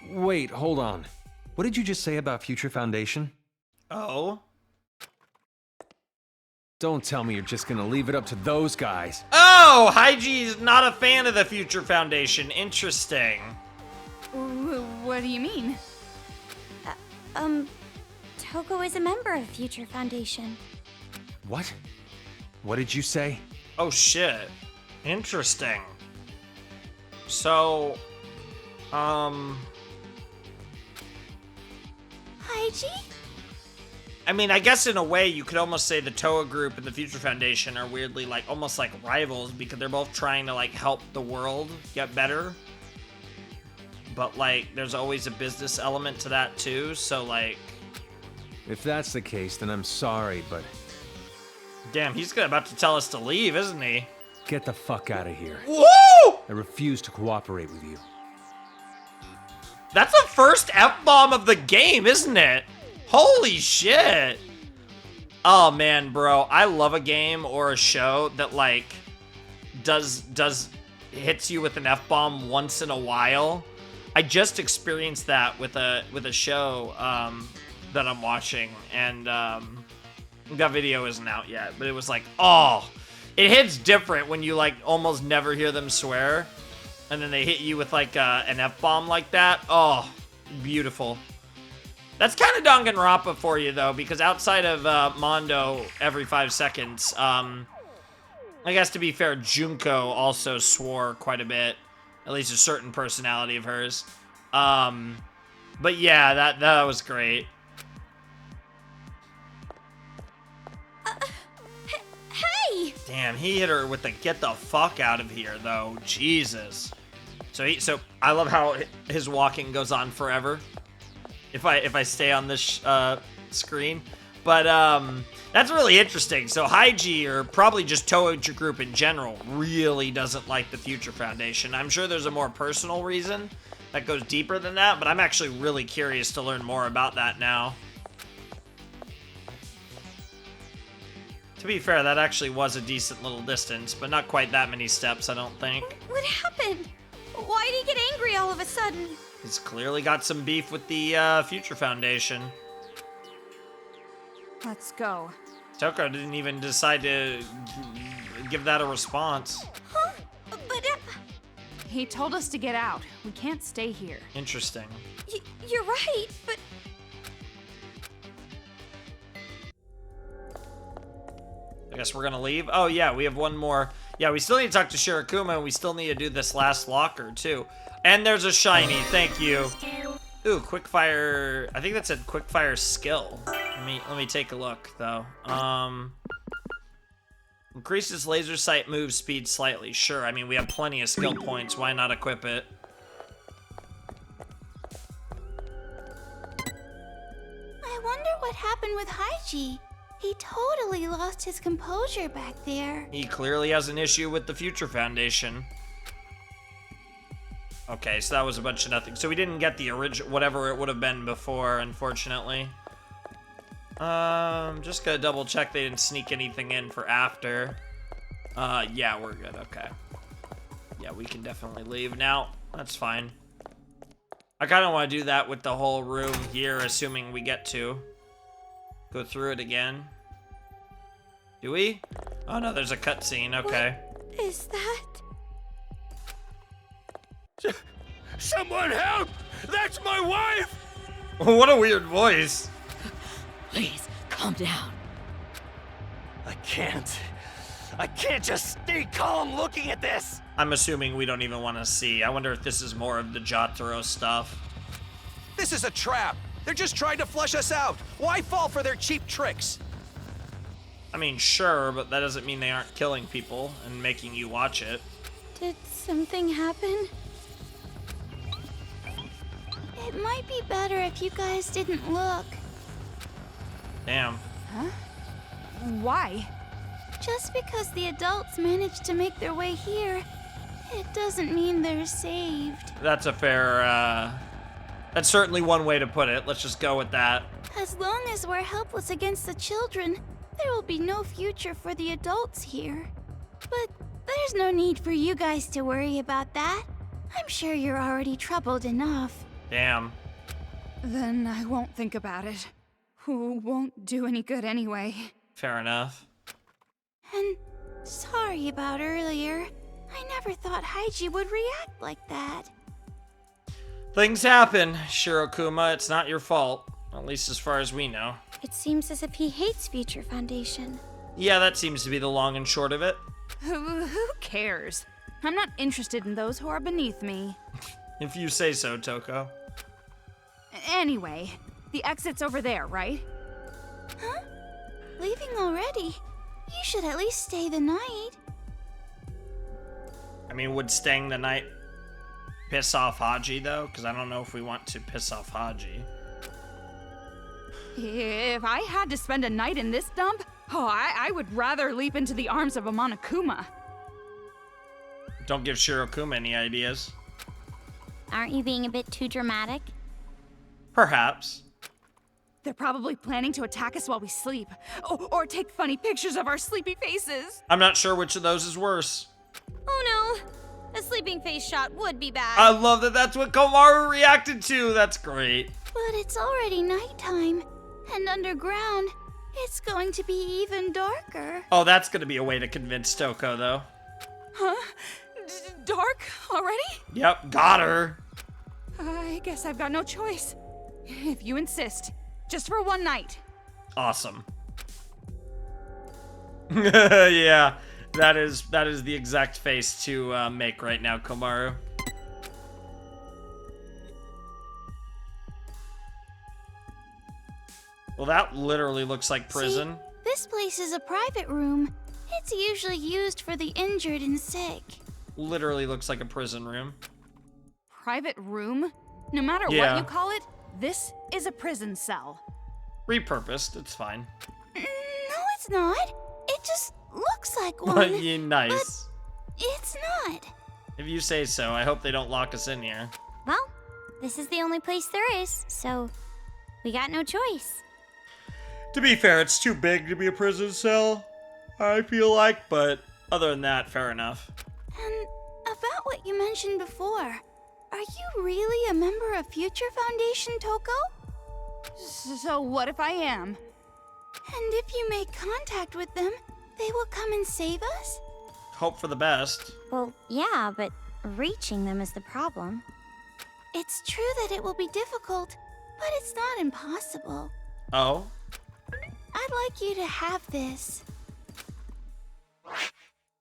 Wait, hold on. What did you just say about Future Foundation? Oh? Don't tell me you're just gonna leave it up to those guys. Oh! Haiji's not a fan of the Future Foundation. Interesting. What do you mean? Toko is a member of Future Foundation. What? What did you say? Oh, shit. Interesting. So, Haiji? I mean, I guess in a way you could almost say the Toa Group and the Future Foundation are weirdly like almost like rivals because they're both trying to like help the world get better. But like there's always a business element to that too, so like If that's the case, then I'm sorry, but damn, he's about to tell us to leave, isn't he? get the fuck out of here. Woo! I refuse to cooperate with you. That's the first F-bomb of the game, isn't it? Holy shit. Oh man, bro, I love a game or a show that like hits you with an F-bomb once in a while. I just experienced that with a show that I'm watching, and that video isn't out yet, but it was like, oh, it hits different when you like almost never hear them swear, and then they hit you with like an F-bomb like that. Oh, beautiful. That's kind of Danganronpa for you, though, because outside of Mondo every 5 seconds, I guess to be fair, Junko also swore quite a bit, at least a certain personality of hers. But yeah, that was great. Hey! Damn, he hit her with the get the fuck out of here, though. Jesus. So I love how his walking goes on forever. If I stay on this screen, but that's really interesting. So Haiji, or probably just Toa Group in general, really doesn't like the Future Foundation. I'm sure there's a more personal reason that goes deeper than that, but I'm actually really curious to learn more about that now. To be fair, that actually was a decent little distance, but not quite that many steps, I don't think. What happened? Why did he get angry all of a sudden? He's clearly got some beef with the Future Foundation. Let's go. Toko didn't even decide to give that a response. Huh? But, He told us to get out. We can't stay here. Interesting. you're right, but... I guess we're gonna leave. Oh yeah, we have one more. Yeah, we still need to talk to Shirakuma, and we still need to do this last locker too. And there's a shiny. Thank you. Ooh, quickfire. I think that said quickfire skill. Let me take a look though. Increases laser sight move speed slightly. Sure. I mean, we have plenty of skill points. Why not equip it? I wonder what happened with Haiji. He totally lost his composure back there. He clearly has an issue with the Future Foundation. Okay, so that was a bunch of nothing. So we didn't get the original, whatever it would have been before, unfortunately. Just gonna double check they didn't sneak anything in for after. Yeah, we're good, okay. Yeah, we can definitely leave now. That's fine. I kinda wanna do that with the whole room here, assuming we get to. Go through it again. Do we? Oh no, there's a cutscene, okay. What is that? Someone help! That's my wife! What a weird voice. Please, calm down. I can't just stay calm looking at this! I'm assuming we don't even want to see. I wonder if this is more of the Jotaro stuff. This is a trap. They're just trying to flush us out. Why fall for their cheap tricks? I mean, sure, but that doesn't mean they aren't killing people and making you watch it. Did something happen? It might be better if you guys didn't look. Damn. Why? Just because the adults managed to make their way here, it doesn't mean they're saved. That's a fair, that's certainly one way to put it. Let's just go with that. As long as we're helpless against the children, there will be no future for the adults here. But there's no need for you guys to worry about that. I'm sure you're already troubled enough. Damn. Then I won't think about it. Who won't do any good anyway. Fair enough. And sorry about earlier. I never thought Haiji would react like that. Things happen, Shirokuma. It's not your fault. At least as far as we know. It seems as if he hates Future Foundation. Yeah, that seems to be the long and short of it. Who cares? I'm not interested in those who are beneath me. If you say so, Toko. Anyway, the exit's over there, right? Huh? Leaving already? You should at least stay the night. I mean, would staying the night piss off Haji, though? Because I don't know if we want to piss off Haji. If I had to spend a night in this dump, I would rather leap into the arms of a Monokuma. Don't give Shirokuma any ideas. Aren't you being a bit too dramatic? Perhaps. They're probably planning to attack us while we sleep. Or take funny pictures of our sleepy faces. I'm not sure which of those is worse. Oh no! A sleeping face shot would be bad. I love that that's what Komaru reacted to. That's great. But it's already nighttime. And underground, it's going to be even darker. Oh, that's going to be a way to convince Toko, though. Huh? Dark already? Yep, got her. I guess I've got no choice. If you insist. Just for one night. Awesome. Yeah, that is the exact face to make right now, Komaru. Well, that literally looks like prison. See, this place is a private room. It's usually used for the injured and sick. Literally looks like a prison room. Private room? No matter Yeah. what you call it, this is a prison cell. Repurposed, it's fine. No, it's not. It just looks like one. Yeah, nice. But it's not. If you say so, I hope they don't lock us in here. Well, this is the only place there is, so we got no choice. To be fair, it's too big to be a prison cell. I feel like, but other than that, fair enough. And about what you mentioned before, are you really a member of Future Foundation, Toko? So what if I am? And if you make contact with them, they will come and save us? Hope for the best. Well, yeah, but reaching them is the problem. It's true that it will be difficult, but it's not impossible. Oh? I'd like you to have this.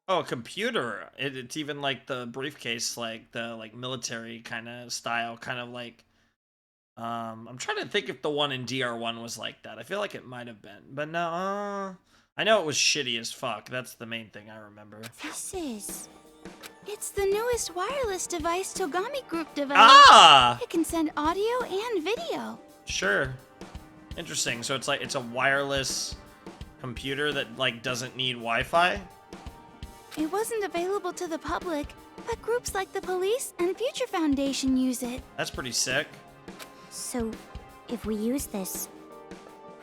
Oh, a computer. It's even like the briefcase, like the military kind of style, kind of like. I'm trying to think if the one in DR1 was like that. I feel like it might have been, but no. I know it was shitty as fuck. That's the main thing I remember. It's the newest wireless device Togami Group developed. Ah! It can send audio and video. Sure. Interesting. So it's a wireless computer that like doesn't need Wi-Fi. It wasn't available to the public, but groups like the police and Future Foundation use it. That's pretty sick. So, if we use this,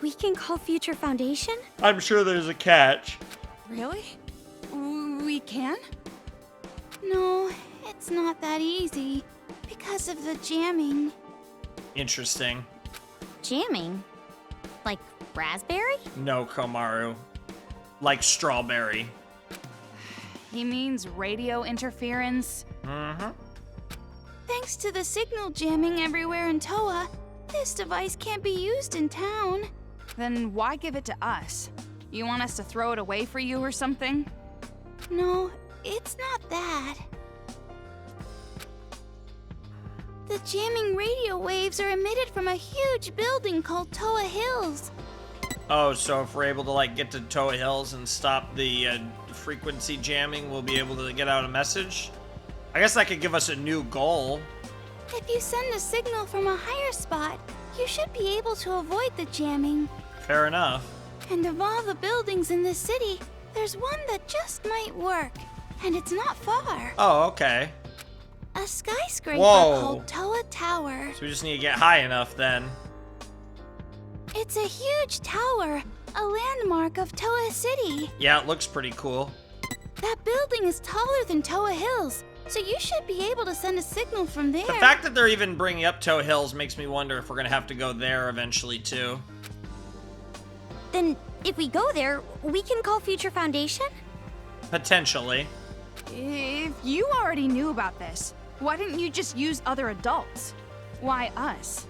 we can call Future Foundation? I'm sure there's a catch. Really? We can? No, it's not that easy because of the jamming. Interesting. Jamming? Like raspberry? No, Komaru. Like strawberry. He means radio interference. Mm-hmm. Thanks to the signal jamming everywhere in Toa, this device can't be used in town. Then why give it to us? You want us to throw it away for you or something? No, it's not that. The jamming radio waves are emitted from a huge building called Toa Hills. Oh, so if we're able to like get to Toa Hills and stop the frequency jamming, we'll be able to get out a message? I guess that could give us a new goal. If you send a signal from a higher spot, you should be able to avoid the jamming. Fair enough. And of all the buildings in the city, there's one that just might work. And it's not far. Oh, okay. A skyscraper Whoa. called Toa Tower. So we just need to get high enough then. It's a huge tower, a landmark of Toa City. Yeah, it looks pretty cool. That building is taller than Toa Hills, so you should be able to send a signal from there. The fact that they're even bringing up Toa Hills makes me wonder if we're gonna have to go there eventually too. Then, if we go there, we can call Future Foundation? Potentially. If you already knew about this, why didn't you just use other adults? Why us?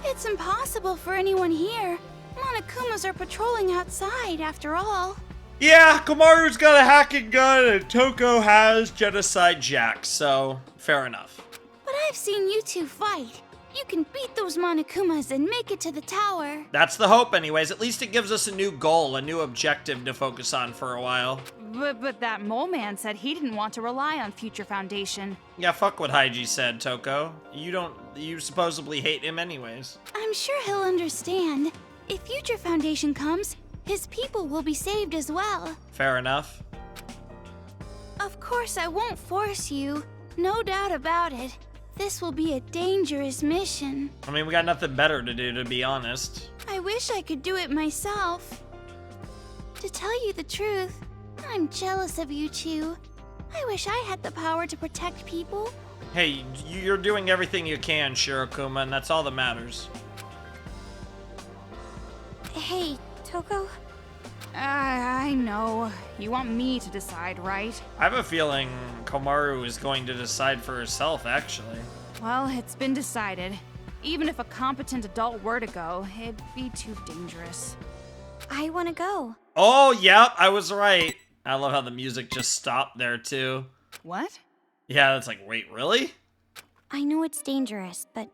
It's impossible for anyone here. Monokumas are patrolling outside, after all. Yeah, Komaru's got a hacking gun and Toko has Genocide Jack, so fair enough. But I've seen you two fight. You can beat those Monokumas and make it to the tower. That's the hope anyways. At least it gives us a new goal, a new objective to focus on for a while. But that mole man said he didn't want to rely on Future Foundation. Yeah, fuck what Haiji said, Toko. You supposedly hate him anyways. I'm sure he'll understand. If Future Foundation comes, his people will be saved as well. Fair enough. Of course, I won't force you. No doubt about it. This will be a dangerous mission. I mean, we got nothing better to do, to be honest. I wish I could do it myself. To tell you the truth, I'm jealous of you two. I wish I had the power to protect people. Hey, you're doing everything you can, Shirokuma, and that's all that matters. Hey, Toko? I know. You want me to decide, right? I have a feeling Komaru is going to decide for herself, actually. Well, it's been decided. Even if a competent adult were to go, it'd be too dangerous. I want to go. Oh, yep, I was right. I love how the music just stopped there, too. What? Yeah, that's like, wait, really? I know it's dangerous, but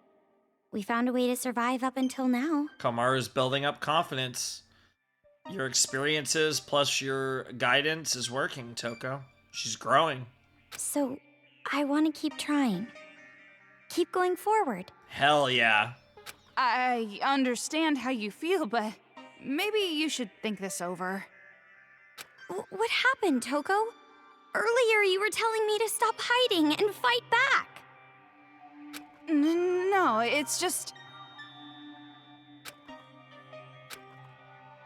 we found a way to survive up until now. Komaru's building up confidence. Your experiences plus your guidance is working, Toko. She's growing. So, I want to keep trying. Keep going forward. Hell yeah. I understand how you feel, but maybe you should think this over. What happened, Toko? Earlier you were telling me to stop hiding and fight back. No, it's just...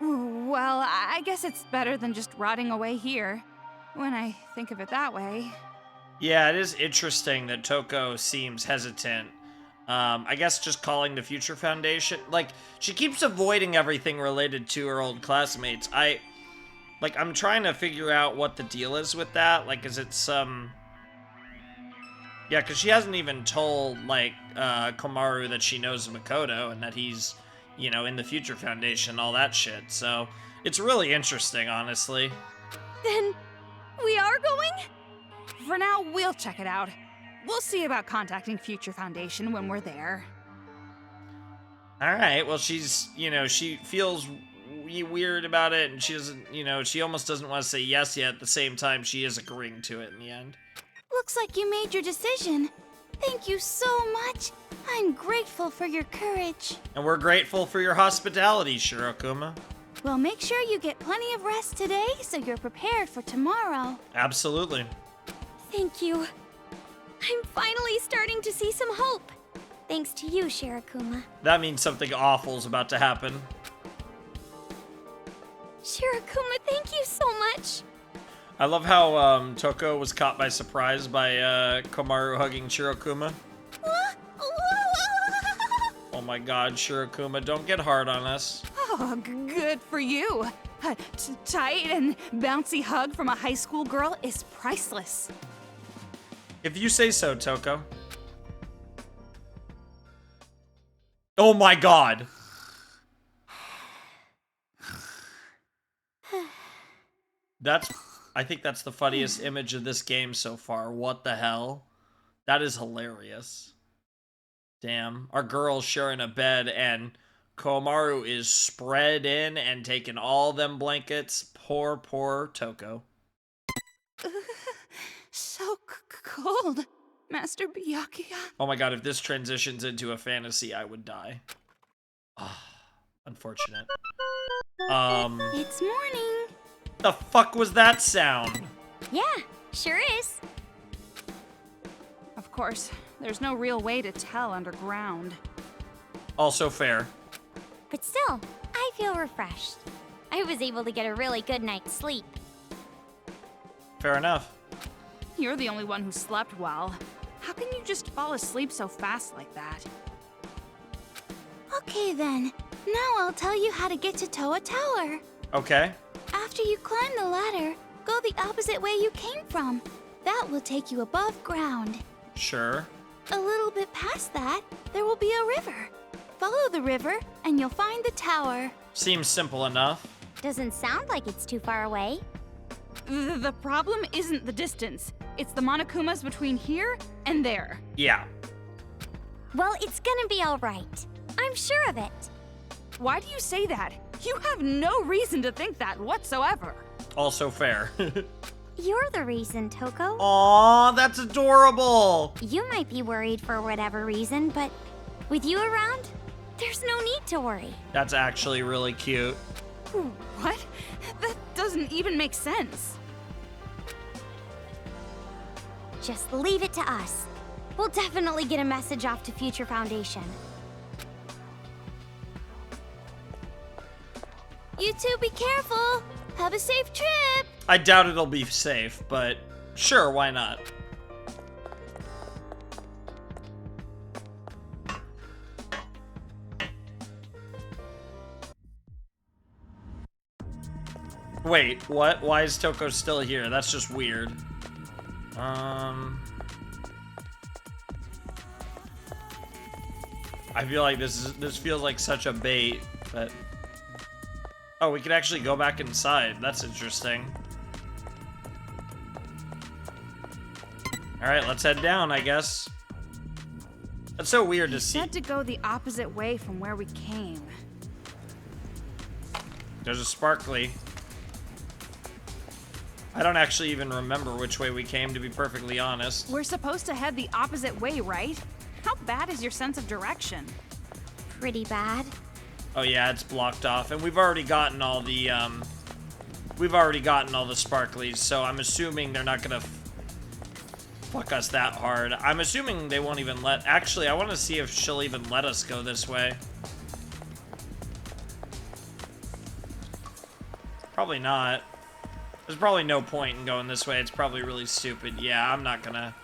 Well, I guess it's better than just rotting away here. When I think of it that way. Yeah, it is interesting that Toko seems hesitant. I guess just calling the Future Foundation. Like, she keeps avoiding everything related to her old classmates. I'm trying to figure out what the deal is with that. Like, is it some... Yeah, because she hasn't even told, like, Komaru that she knows Makoto and that he's, you know, in the Future Foundation, all that shit. So, it's really interesting, honestly. Then we are going? For now, we'll check it out. We'll see about contacting Future Foundation when we're there. Alright, well, she's, you know, she feels weird about it, and she doesn't, you know, she almost doesn't want to say yes yet. At the same time, she is agreeing to it in the end. Looks like you made your decision. Thank you so much. I'm grateful for your courage. And we're grateful for your hospitality, Shirokuma. Well, make sure you get plenty of rest today so you're prepared for tomorrow. Absolutely. Thank you. I'm finally starting to see some hope. Thanks to you, Shirokuma. That means something awful's about to happen. Shirokuma, thank you so much. I love how Toko was caught by surprise by Komaru hugging Shirokuma. Oh my god, Shirokuma, don't get hard on us. Oh, good for you. A tight and bouncy hug from a high school girl is priceless. If you say so, Toko. Oh my god. I think that's the funniest image of this game so far. What the hell? That is hilarious. Damn. Our girl's sharing a bed and Komaru is spread in and taking all them blankets. Poor, poor Toko. So cold, Master Byakuya. Oh my god, if this transitions into a fantasy, I would die. Ah, unfortunate. It's morning. The fuck was that sound? Yeah, sure is. Of course, there's no real way to tell underground. Also fair. But still, I feel refreshed. I was able to get a really good night's sleep. Fair enough. You're the only one who slept well. How can you just fall asleep so fast like that? Okay then. Now I'll tell you how to get to Toa Tower. Okay. After you climb the ladder, go the opposite way you came from. That will take you above ground. Sure. A little bit past that, there will be a river. Follow the river, and you'll find the tower. Seems simple enough. Doesn't sound like it's too far away. The problem isn't the distance. It's the Monokumas between here and there. Yeah. Well, it's gonna be all right. I'm sure of it. Why do you say that? You have no reason to think that whatsoever. Also fair. You're the reason, Toko. Aw, that's adorable. You might be worried for whatever reason, but with you around, there's no need to worry. That's actually really cute. What? That doesn't even make sense. Just leave it to us. We'll definitely get a message off to Future Foundation. You two be careful. Have a safe trip. I doubt it'll be safe, but sure, why not? Wait, what? Why is Toko still here? That's just weird. I feel like this feels like such a bait, but oh, we could actually go back inside. That's interesting. All right, let's head down, I guess. That's so weird to see. Said to go the opposite way from where we came. There's a sparkly. I don't actually even remember which way we came, to be perfectly honest. We're supposed to head the opposite way, right? How bad is your sense of direction? Pretty bad. Oh yeah, it's blocked off, and we've already gotten all the sparklies, so I'm assuming they're not gonna fuck us that hard. I'm assuming they won't even let. Actually, I want to see if she'll even let us go this way. Probably not. There's probably no point in going this way. It's probably really stupid. Yeah, I'm not gonna...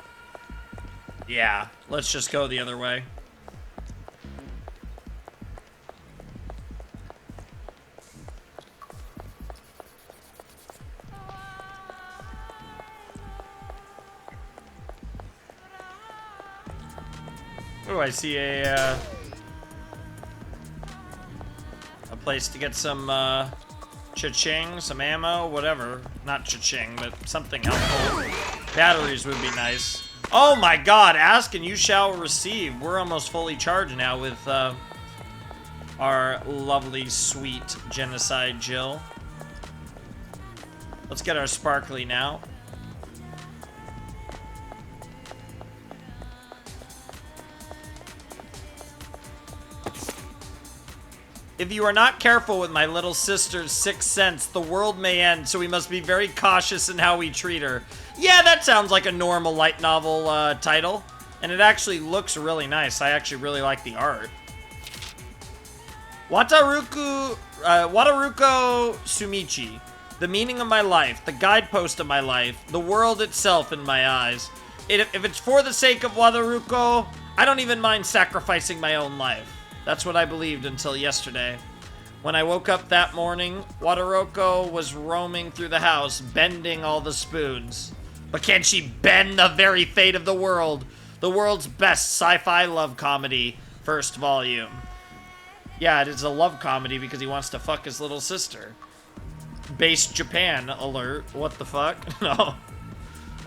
Yeah, let's just go the other way. Oh, I see a place to get some, cha-ching, some ammo, whatever. Not cha-ching, but something helpful. Batteries would be nice. Oh my god, ask and you shall receive. We're almost fully charged now with, our lovely, sweet Genocide Jill. Let's get our sparkly now. If you are not careful with my little sister's sixth sense, the world may end, so we must be very cautious in how we treat her. Yeah, that sounds like a normal light novel title. And it actually looks really nice. I actually really like the art. Wataruko Sumichi. The meaning of my life, the guidepost of my life, the world itself in my eyes. If it's for the sake of Wataruko, I don't even mind sacrificing my own life. That's what I believed until yesterday. When I woke up that morning, Wataruko was roaming through the house, bending all the spoons. But can she bend the very fate of the world? The world's best sci-fi love comedy, first volume. Yeah, it is a love comedy because he wants to fuck his little sister. Based Japan alert. What the fuck? No.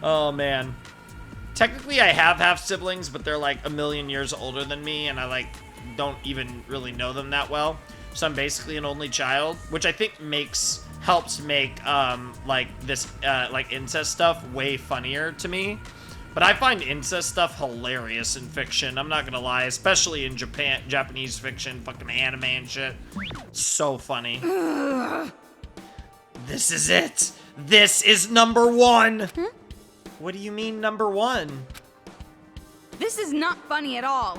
Oh, man. Technically, I have half-siblings, but they're like a million years older than me, and I like... don't even really know them that well, so I'm basically an only child, which I think helps make like this like incest stuff way funnier to me. But I find incest stuff hilarious in fiction, I'm not gonna lie, especially in Japanese fiction, fucking anime and shit. So funny. This is it. This is number one. What do you mean number one? This is not funny at all.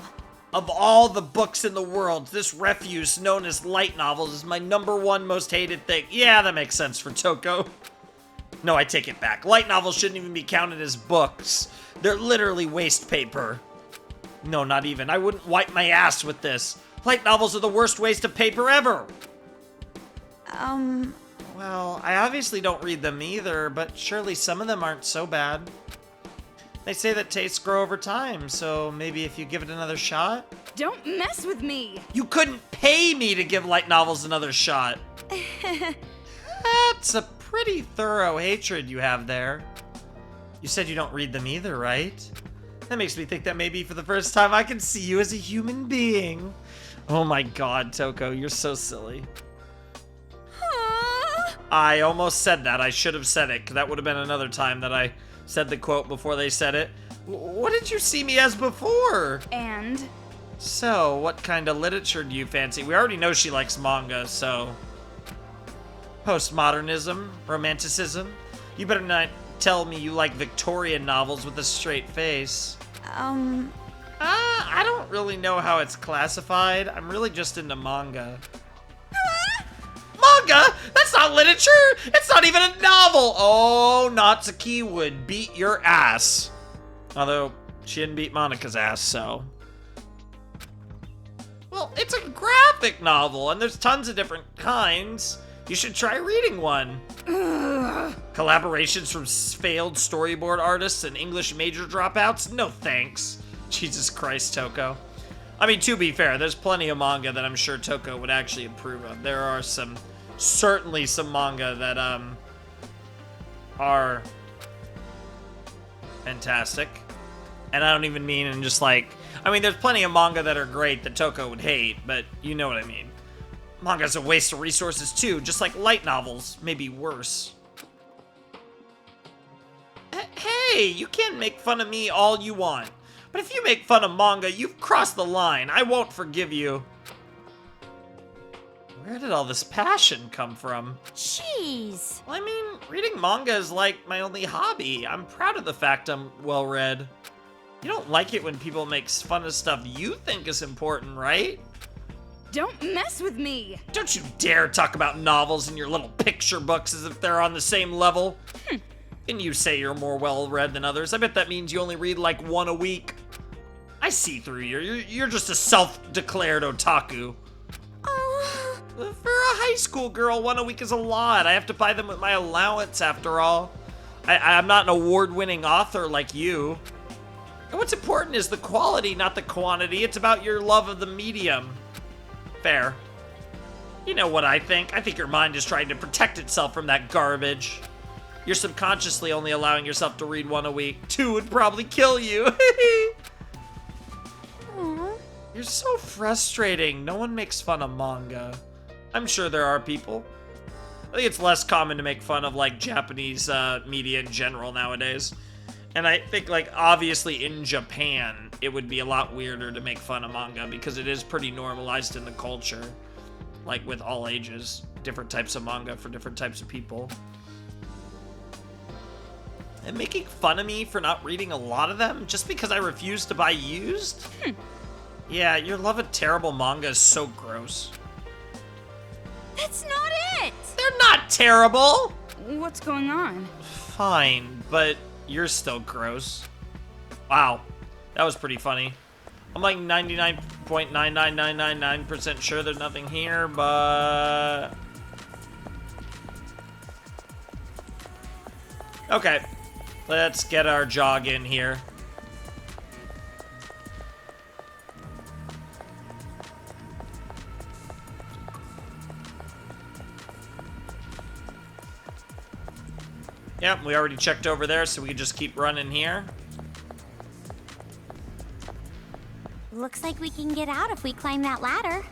Of all the books in the world, this refuse known as light novels is my number one most hated thing. Yeah, that makes sense for Toko. No, I take it back. Light novels shouldn't even be counted as books. They're literally waste paper. No, not even. I wouldn't wipe my ass with this. Light novels are the worst waste of paper ever. Well, I obviously don't read them either, but surely some of them aren't so bad. They say that tastes grow over time, so maybe if you give it another shot? Don't mess with me! You couldn't pay me to give light novels another shot. That's a pretty thorough hatred you have there. You said you don't read them either, right? That makes me think that maybe for the first time I can see you as a human being. Oh my god, Toko, you're so silly. I almost said that. I should have said it, because that would have been another time that I said the quote before they said it. What did you see me as before? And? So, what kind of literature do you fancy? We already know she likes manga, so... Postmodernism? Romanticism? You better not tell me you like Victorian novels with a straight face. I don't really know how it's classified. I'm really just into manga. Manga? That's not literature! It's not even a novel! Oh, Natsuki would beat your ass. Although, she didn't beat Monika's ass, so... Well, it's a graphic novel, and there's tons of different kinds. You should try reading one. Collaborations from failed storyboard artists and English major dropouts? No thanks. Jesus Christ, Toko. I mean, to be fair, there's plenty of manga that I'm sure Toko would actually approve of. There are certainly some manga that, are fantastic. And I don't even mean in just like, I mean, there's plenty of manga that are great that Toko would hate, but you know what I mean. Manga's a waste of resources too, just like light novels, maybe worse. Hey, you can make fun of me all you want. But if you make fun of manga, you've crossed the line. I won't forgive you. Where did all this passion come from? Jeez. Well, I mean, reading manga is like my only hobby. I'm proud of the fact I'm well-read. You don't like it when people make fun of stuff you think is important, right? Don't mess with me! Don't you dare talk about novels in your little picture books as if they're on the same level. And you say you're more well-read than others. I bet that means you only read like one a week. I see through you. You're just a self-declared otaku. Oh. For a high school girl, one a week is a lot. I have to buy them with my allowance after all. I'm not an award-winning author like you. And what's important is the quality, not the quantity. It's about your love of the medium. Fair. You know what I think? I think your mind is trying to protect itself from that garbage. You're subconsciously only allowing yourself to read one a week. 2 would probably kill you. Aw. You're so frustrating. No one makes fun of manga. I'm sure there are people. I think it's less common to make fun of like Japanese media in general nowadays. And I think like obviously in Japan, it would be a lot weirder to make fun of manga because it is pretty normalized in the culture. Like with all ages, different types of manga for different types of people. And making fun of me for not reading a lot of them just because I refuse to buy used? Yeah, your love of terrible manga is so gross. That's not it! They're not terrible! What's going on? Fine, but you're still gross. Wow, that was pretty funny. I'm like 99.99999% sure there's nothing here, but... Okay, let's get our jog in here. Yep, we already checked over there, so we can just keep running here. Looks like we can get out if we climb that ladder.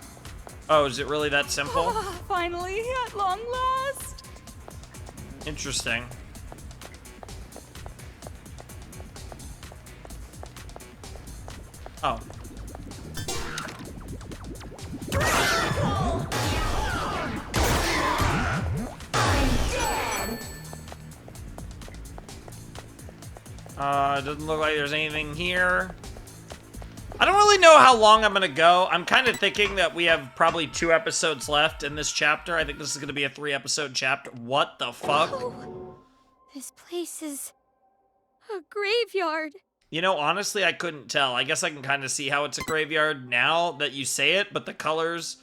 Oh, is it really that simple? Finally, at long last! Interesting. Oh. Doesn't look like there's anything here. I don't really know how long I'm gonna go. I'm kind of thinking that we have probably 2 episodes left in this chapter. I think this is gonna be a 3-episode chapter. What the fuck? Oh, this place is a graveyard. You know, honestly, I couldn't tell. I guess I can kind of see how it's a graveyard now that you say it, but the colors,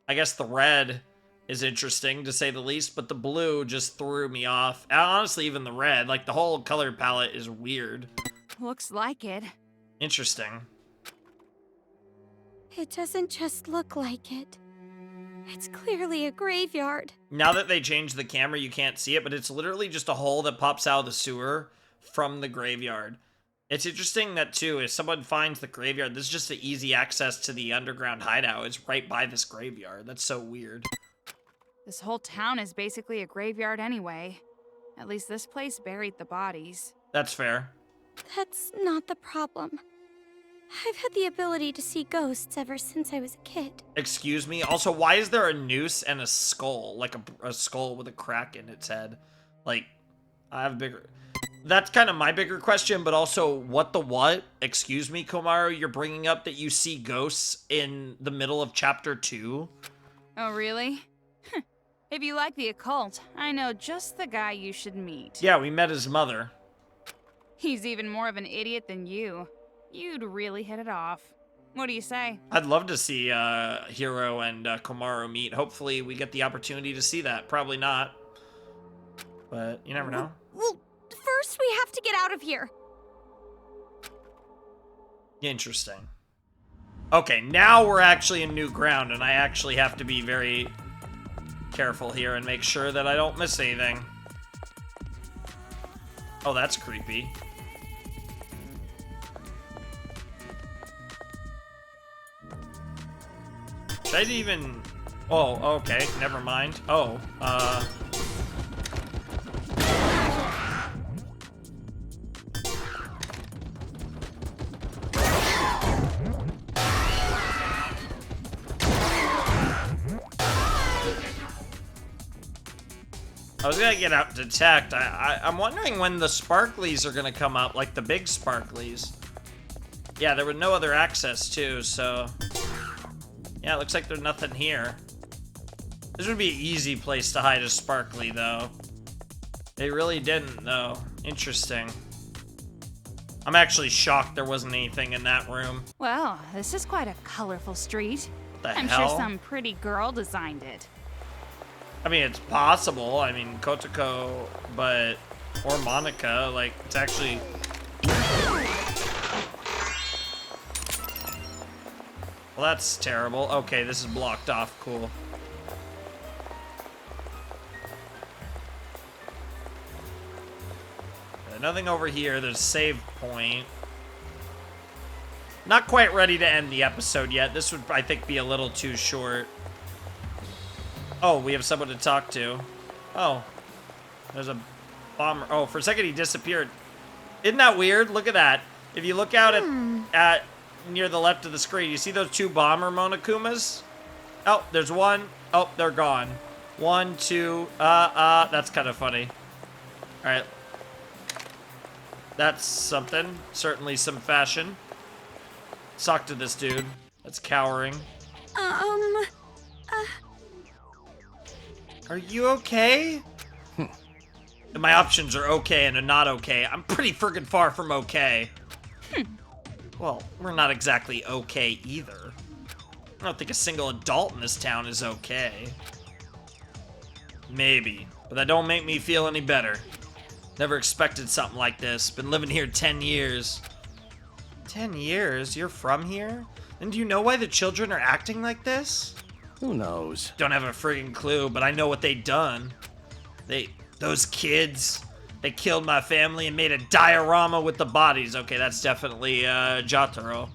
I guess the red is interesting to say the least, but the blue just threw me off. And honestly, even the red, like the whole color palette is weird. Looks like it. Interesting. It doesn't just look like it. It's clearly a graveyard. Now that they changed the camera, you can't see it, but it's literally just a hole that pops out of the sewer from the graveyard. It's interesting that, too, if someone finds the graveyard, this is just an easy access to the underground hideout. It's right by this graveyard. That's so weird. This whole town is basically a graveyard anyway. At least this place buried the bodies. That's fair. That's not the problem. I've had the ability to see ghosts ever since I was a kid. Excuse me? Also, why is there a noose and a skull? Like a skull with a crack in its head? Like, I have a bigger... That's kind of my bigger question, but also, what the what? Excuse me, Komaru, you're bringing up that you see ghosts in the middle of chapter 2? Oh, really? If you like the occult, I know just the guy you should meet. Yeah, we met his mother. He's even more of an idiot than you. You'd really hit it off. What do you say? I'd love to see Hiro and Komaru meet. Hopefully we get the opportunity to see that. Probably not. But you never know. Well, first we have to get out of here. Interesting. Okay, now we're actually in new ground, and I actually have to be very careful here and make sure that I don't miss anything. Oh, that's creepy. Should I even... Oh, okay, never mind. Oh, I was gonna get out detect. I'm wondering when the sparklies are gonna come up, like the big sparklies. Yeah, there was no other access too, so... Yeah, it looks like there's nothing here. This would be an easy place to hide a sparkly, though. They really didn't, though. Interesting. I'm actually shocked there wasn't anything in that room. Well, this is quite a colorful street. What the I'm hell? sure some pretty girl designed it. I mean, it's possible. I mean, Kotoko, but... Or Monica, like, it's actually... Well, that's terrible. Okay, this is blocked off. Cool. Nothing over here. There's a save point. Not quite ready to end the episode yet. This would, I think, be a little too short. Oh, we have someone to talk to. Oh. There's a bomber. Oh, for a second he disappeared. Isn't that weird? Look at that. If you look out at near the left of the screen, you see those two bomber Monokumas? Oh, there's one. Oh, they're gone. 1, 2. That's kind of funny. All right. That's something. Certainly some fashion. Talk to this dude. That's cowering. Are you okay? My options are okay and are not okay. I'm pretty friggin' far from okay. Well, we're not exactly okay either. I don't think a single adult in this town is okay. Maybe, but that don't make me feel any better. Never expected something like this. Been living here 10 years. 10 years? You're from here? And do you know why the children are acting like this? Who knows? Don't have a friggin' clue, but I know what they done. Those kids, they killed my family and made a diorama with the bodies. Okay, that's definitely Jotaro.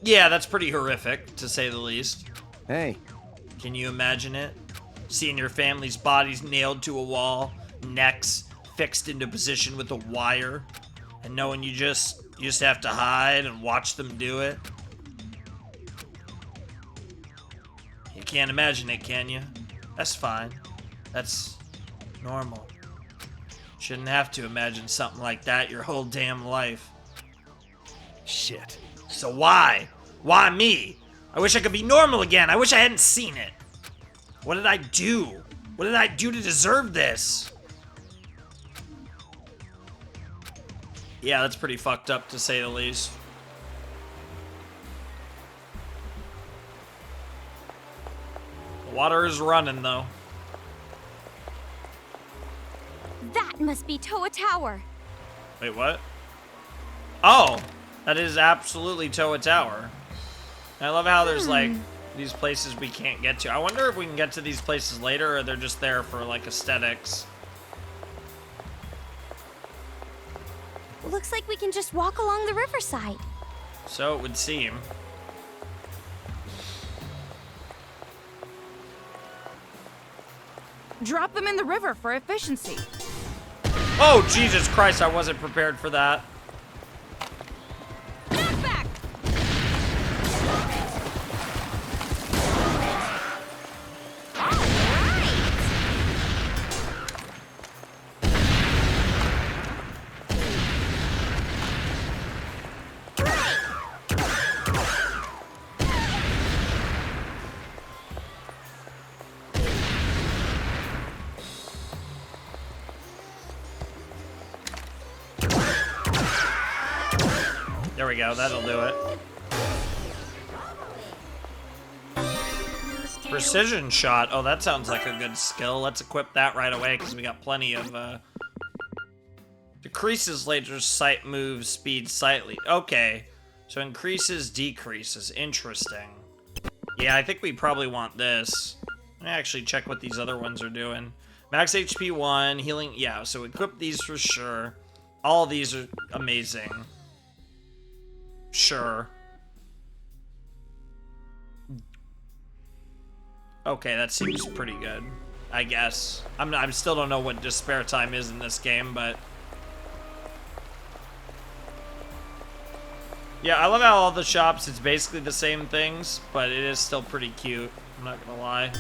Yeah, that's pretty horrific, to say the least. Hey. Can you imagine it? Seeing your family's bodies nailed to a wall, necks fixed into position with a wire, and knowing you just have to hide and watch them do it? You can't imagine it, can you? That's fine. That's normal. Shouldn't have to imagine something like that your whole damn life. Shit. So why? Why me? I wish I could be normal again. I wish I hadn't seen it. What did I do? What did I do to deserve this? Yeah, that's pretty fucked up, to say the least. The water is running, though. That must be Toa Tower. Wait, what? Oh, that is absolutely Toa Tower. I love how there's, like, these places we can't get to. I wonder if we can get to these places later, or they're just there for, like, aesthetics. Looks like we can just walk along the riverside. So it would seem. Drop them in the river for efficiency. Oh, Jesus Christ, I wasn't prepared for that. Knockback! There we go, that'll do it. Precision shot. Oh, that sounds like a good skill. Let's equip that right away because we got plenty of, decreases laser sight move speed slightly. Okay, so increases, decreases. Interesting. Yeah, I think we probably want this. Let me actually check what these other ones are doing. Max HP 1, healing. Yeah, so equip these for sure. All these are amazing. Sure. Okay, that seems pretty good, I guess. I still don't know what despair time is in this game, but yeah, I love how all the shops, it's basically the same things, but it is still pretty cute. I'm not gonna lie.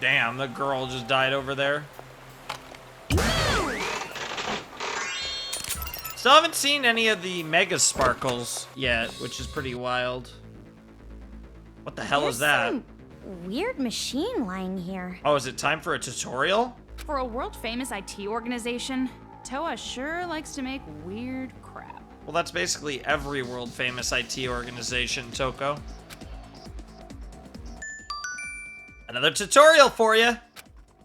Damn, the girl just died over there. Still haven't seen any of the Mega Sparkles yet, which is pretty wild. What the hell is that? Some weird machine lying here. Oh, is it time for a tutorial? For a world-famous IT organization, Toa sure likes to make weird crap. Well, that's basically every world-famous IT organization, Toko. Another tutorial for you.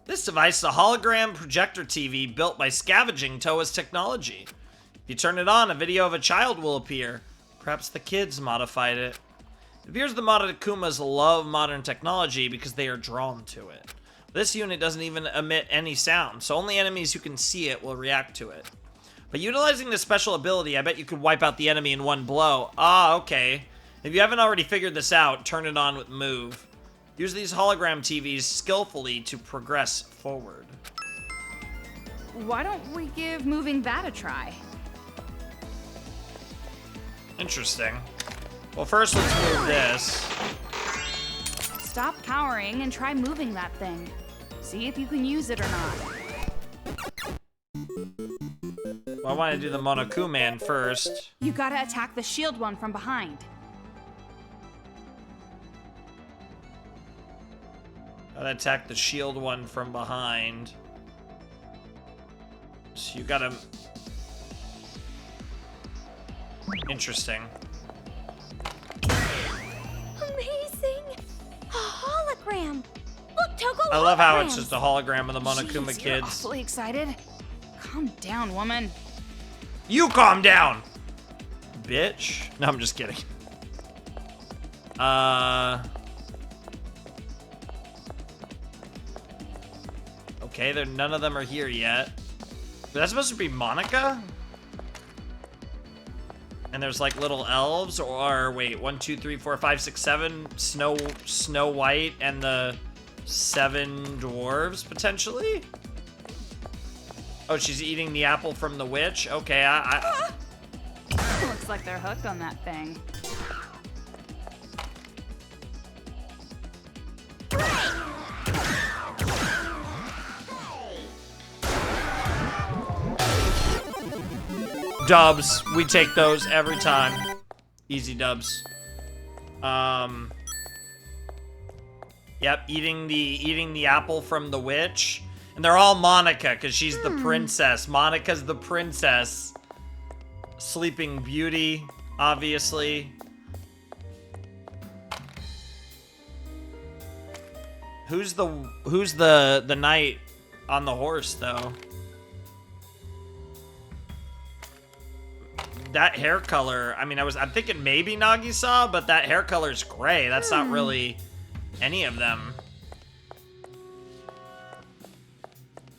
This device is a hologram projector TV built by scavenging Toa's technology. If you turn it on, a video of a child will appear. Perhaps the kids modified it. It appears the Monokumas love modern technology because they are drawn to it. This unit doesn't even emit any sound, so only enemies who can see it will react to it. But utilizing this special ability, I bet you could wipe out the enemy in one blow. Ah, okay. If you haven't already figured this out, turn it on with move. Use these hologram TVs skillfully to progress forward. Why don't we give moving that a try? Interesting. Well, first let's move this. Stop cowering and try moving that thing. See if you can use it or not. Well, I want to do the Monokuman first. You gotta attack the shield one from behind. Gotta attack the shield one from behind. So you gotta... Interesting. Amazing! A hologram! Look, Toko, I love how holograms! it's just a hologram of the Monokuma Jeez, you're kids. awfully excited. Calm down, woman. You calm down, bitch. No, I'm just kidding. Okay, none of them are here yet. Is that supposed to be Monica? And there's like little elves, or wait, 1, 2, 3, 4, 5, 6, 7 Snow White and the 7 dwarves potentially. Oh, she's eating the apple from the witch. Okay, Looks like they're hooked on that thing. Dubs, we take those every time. Easy dubs. Yep, eating the apple from the witch. And they're all Monica, because she's the princess. Monica's the princess. Sleeping Beauty, obviously. Who's the knight on the horse, though? That hair color, I mean, I'm thinking maybe Nagisa, but that hair color's gray. That's not really any of them.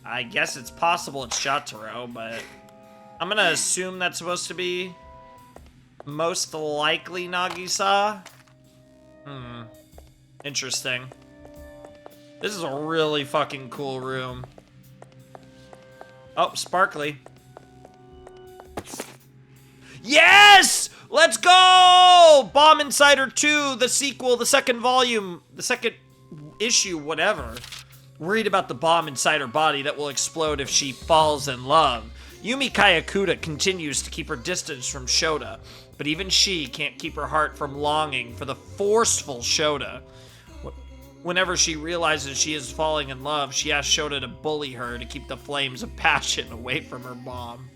I guess it's possible it's Shataro, but I'm gonna assume that's supposed to be most likely Nagisa. Interesting. This is a really fucking cool room. Oh, sparkly. Yes! Let's go! Bomb Insider 2, the sequel, the second volume, the second issue, whatever. Worried about the bomb inside her body that will explode if she falls in love. Yumi Kayakuda continues to keep her distance from Shota, but even she can't keep her heart from longing for the forceful Shota. Whenever she realizes she is falling in love, she asks Shota to bully her to keep the flames of passion away from her mom.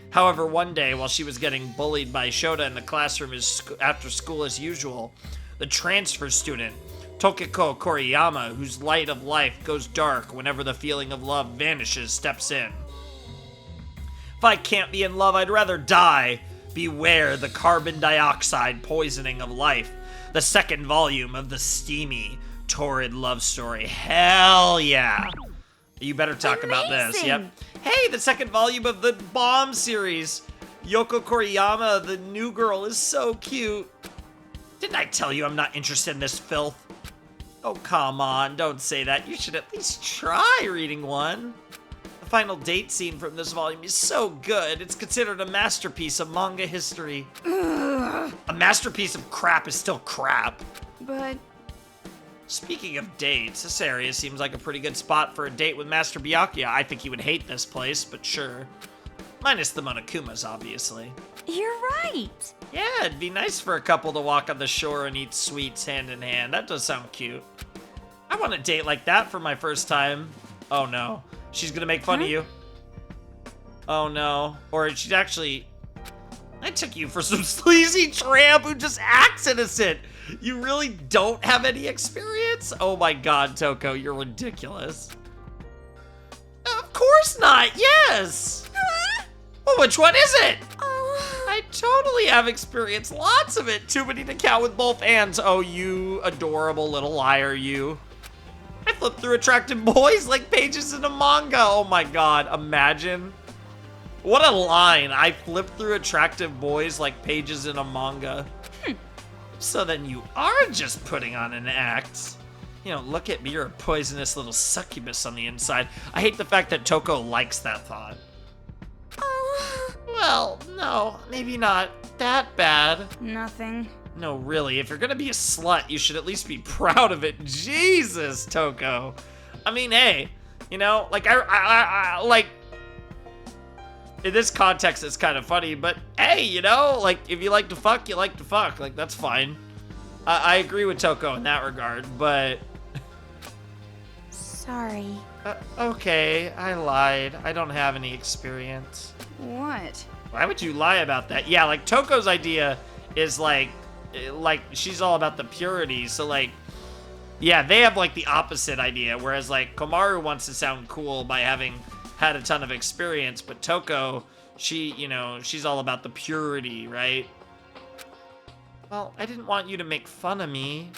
However, one day, while she was getting bullied by Shota in the classroom after school as usual, the transfer student, Tokiko Koriyama, whose light of life goes dark whenever the feeling of love vanishes, steps in. If I can't be in love, I'd rather die. Beware the carbon dioxide poisoning of life. The second volume of the steamy, torrid love story. Hell yeah. You better talk about this. Yep. Hey, the second volume of the Bomb series. Yoko Koriyama, the new girl, is so cute. Didn't I tell you I'm not interested in this filth? Oh, come on, don't say that. You should at least try reading one. The final date scene from this volume is so good. It's considered a masterpiece of manga history. Ugh. A masterpiece of crap is still crap. But... Speaking of dates, this area seems like a pretty good spot for a date with Master Byakuya. I think he would hate this place, but sure. Minus the Monokumas, obviously. You're right. Yeah, it'd be nice for a couple to walk on the shore and eat sweets hand in hand. That does sound cute. I want a date like that for my first time. Oh no, she's gonna make fun of you. Oh no, or she's actually... I took you for some sleazy tramp who just acts innocent. You really don't have any experience? Oh my god, Toko, you're ridiculous. Of course not, yes! Well, which one is it? I totally have experience, lots of it. Too many to count with both hands. Oh, you adorable little liar, you. I flip through attractive boys like pages in a manga. Oh my god, imagine. What a line. I flip through attractive boys like pages in a manga. So then you are just putting on an act. You know, look at me, you're a poisonous little succubus on the inside. I hate the fact that Toko likes that thought. Well, no, maybe not that bad. Nothing. No, really, if you're gonna be a slut, you should at least be proud of it. Jesus, Toko. I mean, hey, you know, like, like, in this context, it's kind of funny, but hey, you know, like, if you like to fuck, you like to fuck. Like, that's fine. I agree with Toko in that regard, but... Sorry. Okay, I lied. I don't have any experience. What? Why would you lie about that? Yeah, like, Toko's idea is, like, she's all about the purity, so, like, yeah, they have, like, the opposite idea, whereas, like, Komaru wants to sound cool by having had a ton of experience, but Toko, she, you know, she's all about the purity, right? Well, I didn't want you to make fun of me.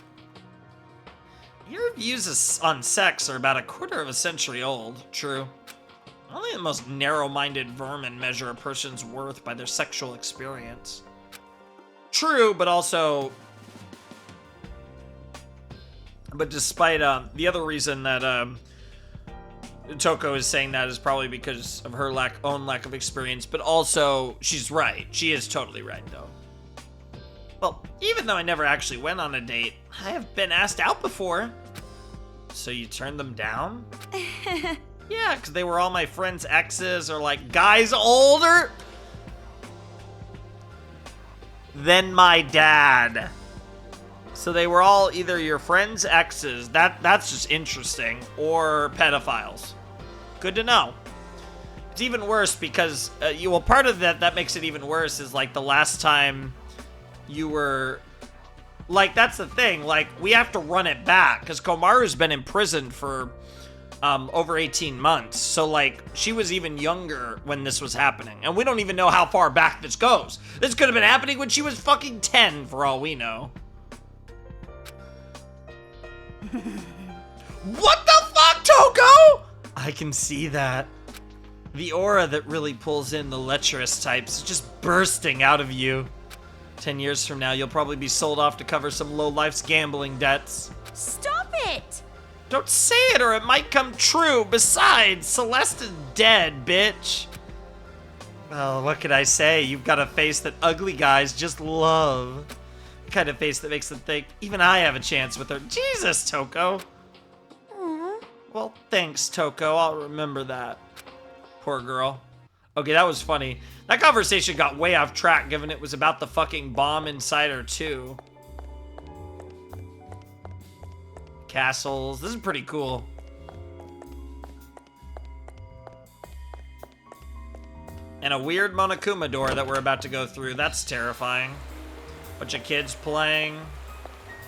Your views on sex are about a quarter of a century old, true. Only the most narrow-minded vermin measure a person's worth by their sexual experience. True, but also... But despite, the other reason that, Toko is saying that is probably because of her own lack of experience, but also, she's right. She is totally right, though. Well, even though I never actually went on a date, I have been asked out before. So you turned them down? Yeah, because they were all my friends' exes or, like, guys older than my dad. So they were all either your friends' exes, that's just interesting, or pedophiles. Good to know. It's even worse because, well, part of that makes it even worse is, like, the last time you were, like, that's the thing, like, we have to run it back, because Komaru's been imprisoned for, over 18 months, so, like, she was even younger when this was happening, and we don't even know how far back this goes. This could have been happening when she was fucking 10, for all we know. What the fuck, Toko? I can see that. The aura that really pulls in the lecherous types is just bursting out of you. 10 years from now, you'll probably be sold off to cover some lowlife's gambling debts. Stop it! Don't say it or it might come true. Besides, Celeste is dead, bitch. Well, what could I say? You've got a face that ugly guys just love. The kind of face that makes them think, even I have a chance with her. Jesus, Toko. Well, thanks, Toko. I'll remember that. Poor girl. Okay, that was funny. That conversation got way off track, given it was about the fucking bomb inside her, too. Castles. This is pretty cool. And a weird Monokuma door that we're about to go through. That's terrifying. Bunch of kids playing.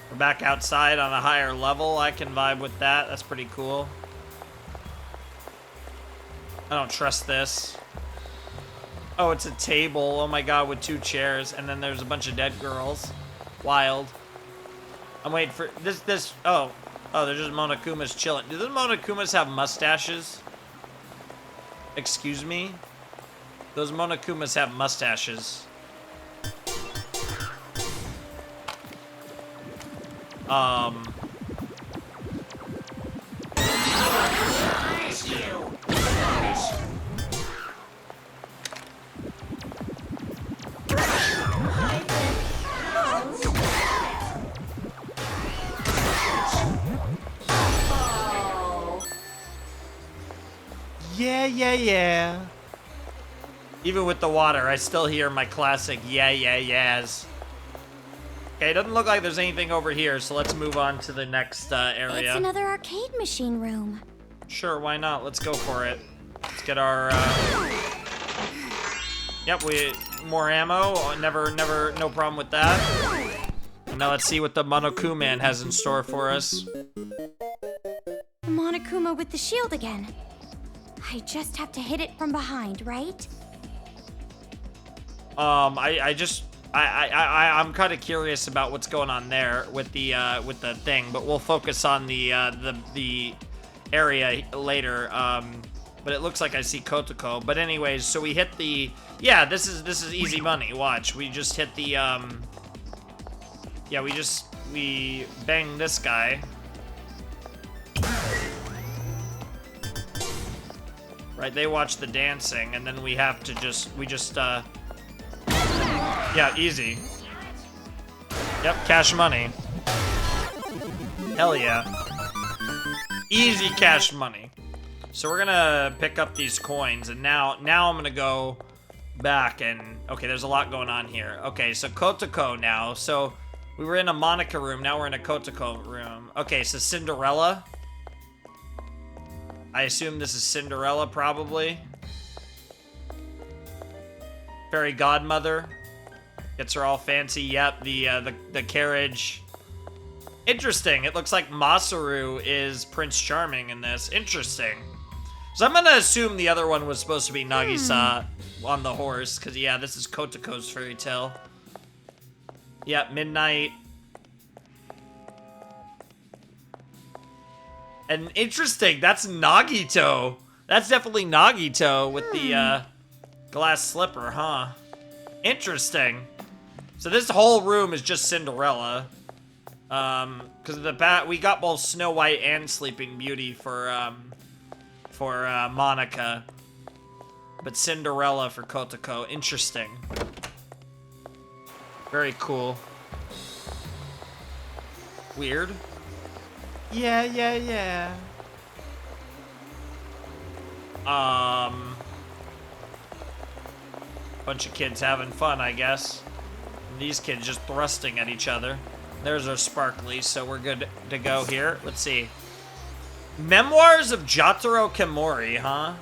We're back outside on a higher level. I can vibe with that. That's pretty cool. I don't trust this. Oh, it's a table. Oh my god, with 2 chairs. And then there's a bunch of dead girls. Wild. I'm waiting for... This... Oh, they're just Monokumas chilling. Do the Monokumas have mustaches? Excuse me? Those Monokumas have mustaches. Yeah. Even with the water, I still hear my classic yeah, yeah, yeahs. Okay, it doesn't look like there's anything over here, so let's move on to the next area. It's another arcade machine room. Sure, why not? Let's go for it. Let's get our, Yep, more ammo. No problem with that. And now let's see what the Monokuma has in store for us. Monokuma with the shield again. I just have to hit it from behind, right? I'm kind of curious about what's going on there with the thing, but we'll focus on the area later. But it looks like I see Kotoko. But anyways, so we hit the, yeah, this is easy money. Watch, we just hit the yeah, we bang this guy. Right, they watch the dancing, and then we have to yeah, easy. Yep, cash money. Hell yeah. Easy cash money. So we're gonna pick up these coins, and now I'm gonna go back and, okay, there's a lot going on here. Okay, so Kotoko now. So we were in a Monica room, now we're in a Kotoko room. Okay, so Cinderella. I assume this is Cinderella, probably. Fairy godmother. Gets her all fancy. Yep, the carriage. Interesting. It looks like Masaru is Prince Charming in this. Interesting. So I'm gonna assume the other one was supposed to be Nagisa on the horse, because yeah, this is Kotoko's fairy tale. Yep, midnight. And interesting, that's Nagito. That's definitely Nagito with the glass slipper, huh? Interesting. So this whole room is just Cinderella. Because we got both Snow White and Sleeping Beauty for Monica. But Cinderella for Kotoko. Interesting. Very cool. Weird. Yeah, yeah, yeah. Bunch of kids having fun, I guess. And these kids just thrusting at each other. There's our sparkly, so we're good to go here. Let's see. Memoirs of Jotaro Kamori, huh?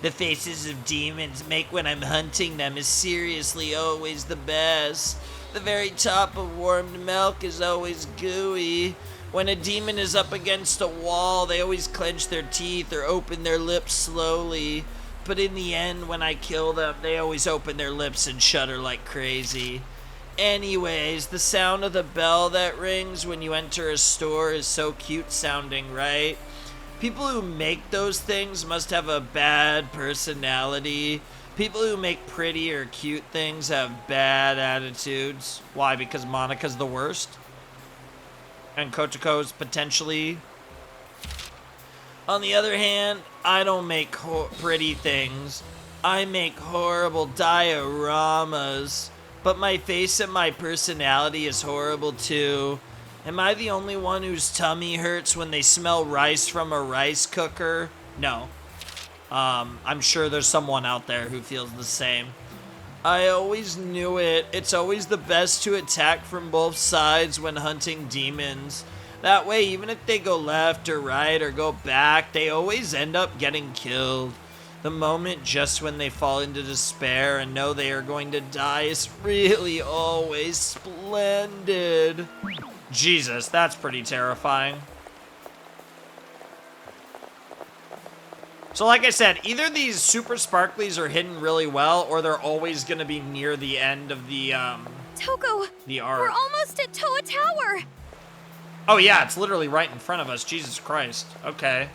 The faces of demons make when I'm hunting them is seriously always the best. The very top of warmed milk is always gooey. When a demon is up against a wall, they always clench their teeth or open their lips slowly. But in the end, when I kill them, they always open their lips and shudder like crazy. Anyways, the sound of the bell that rings when you enter a store is so cute sounding, right? People who make those things must have a bad personality. People who make pretty or cute things have bad attitudes. Why? Because Monica's the worst? And Kotoko's potentially... On the other hand, I don't make pretty things. I make horrible dioramas. But my face and my personality is horrible too. Am I the only one whose tummy hurts when they smell rice from a rice cooker? No. I'm sure there's someone out there who feels the same. I always knew it. It's always the best to attack from both sides when hunting demons. That way, even if they go left or right or go back, they always end up getting killed. The moment just when they fall into despair and know they are going to die is really always splendid. Jesus, that's pretty terrifying. So like I said, either these super sparklies are hidden really well, or they're always going to be near the end of the, Toko, the arc. we're almost at Toa Tower. Oh yeah, it's literally right in front of us. Jesus Christ. Okay.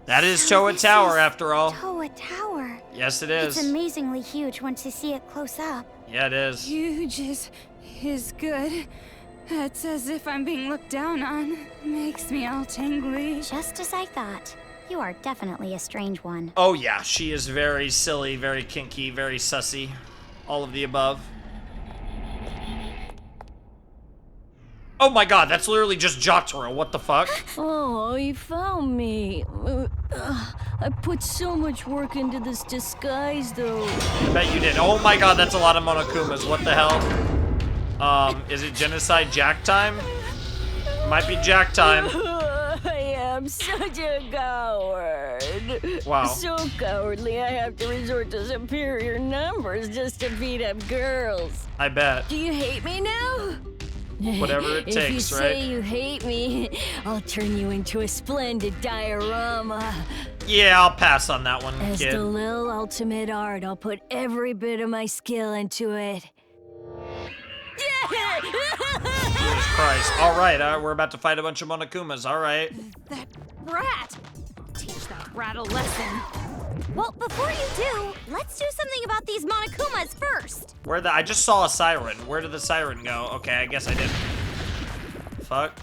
That is Toa Tower, after all. Toa Tower. Yes, it is. It's amazingly huge once you see it close up. Yeah, it is. Huge is good. It's as if I'm being looked down on. Makes me all tingly. Just as I thought. You are definitely a strange one. Oh yeah, she is very silly, very kinky, very sussy. All of the above. Oh my god, that's literally just Jotaro. What the fuck? Oh, you found me. I put so much work into this disguise, though. I bet you did. Oh my god, that's a lot of Monokumas. What the hell? Is it genocide Jack time? Might be Jack time. I am such a coward. Wow. So cowardly, I have to resort to superior numbers just to beat up girls. I bet. Do you hate me now? Whatever it If takes, you right? say you hate me, I'll turn you into a splendid diorama. Yeah, I'll pass on that one, As kid. the little ultimate art, I'll put every bit of my skill into it. Jesus Christ. Alright, we're about to fight a bunch of Monokumas. Alright. That brat! Teach that brat a lesson. Well, before you do, let's do something about these Monokumas first. I just saw a siren. Where did the siren go? Okay, I guess I didn't. Fuck.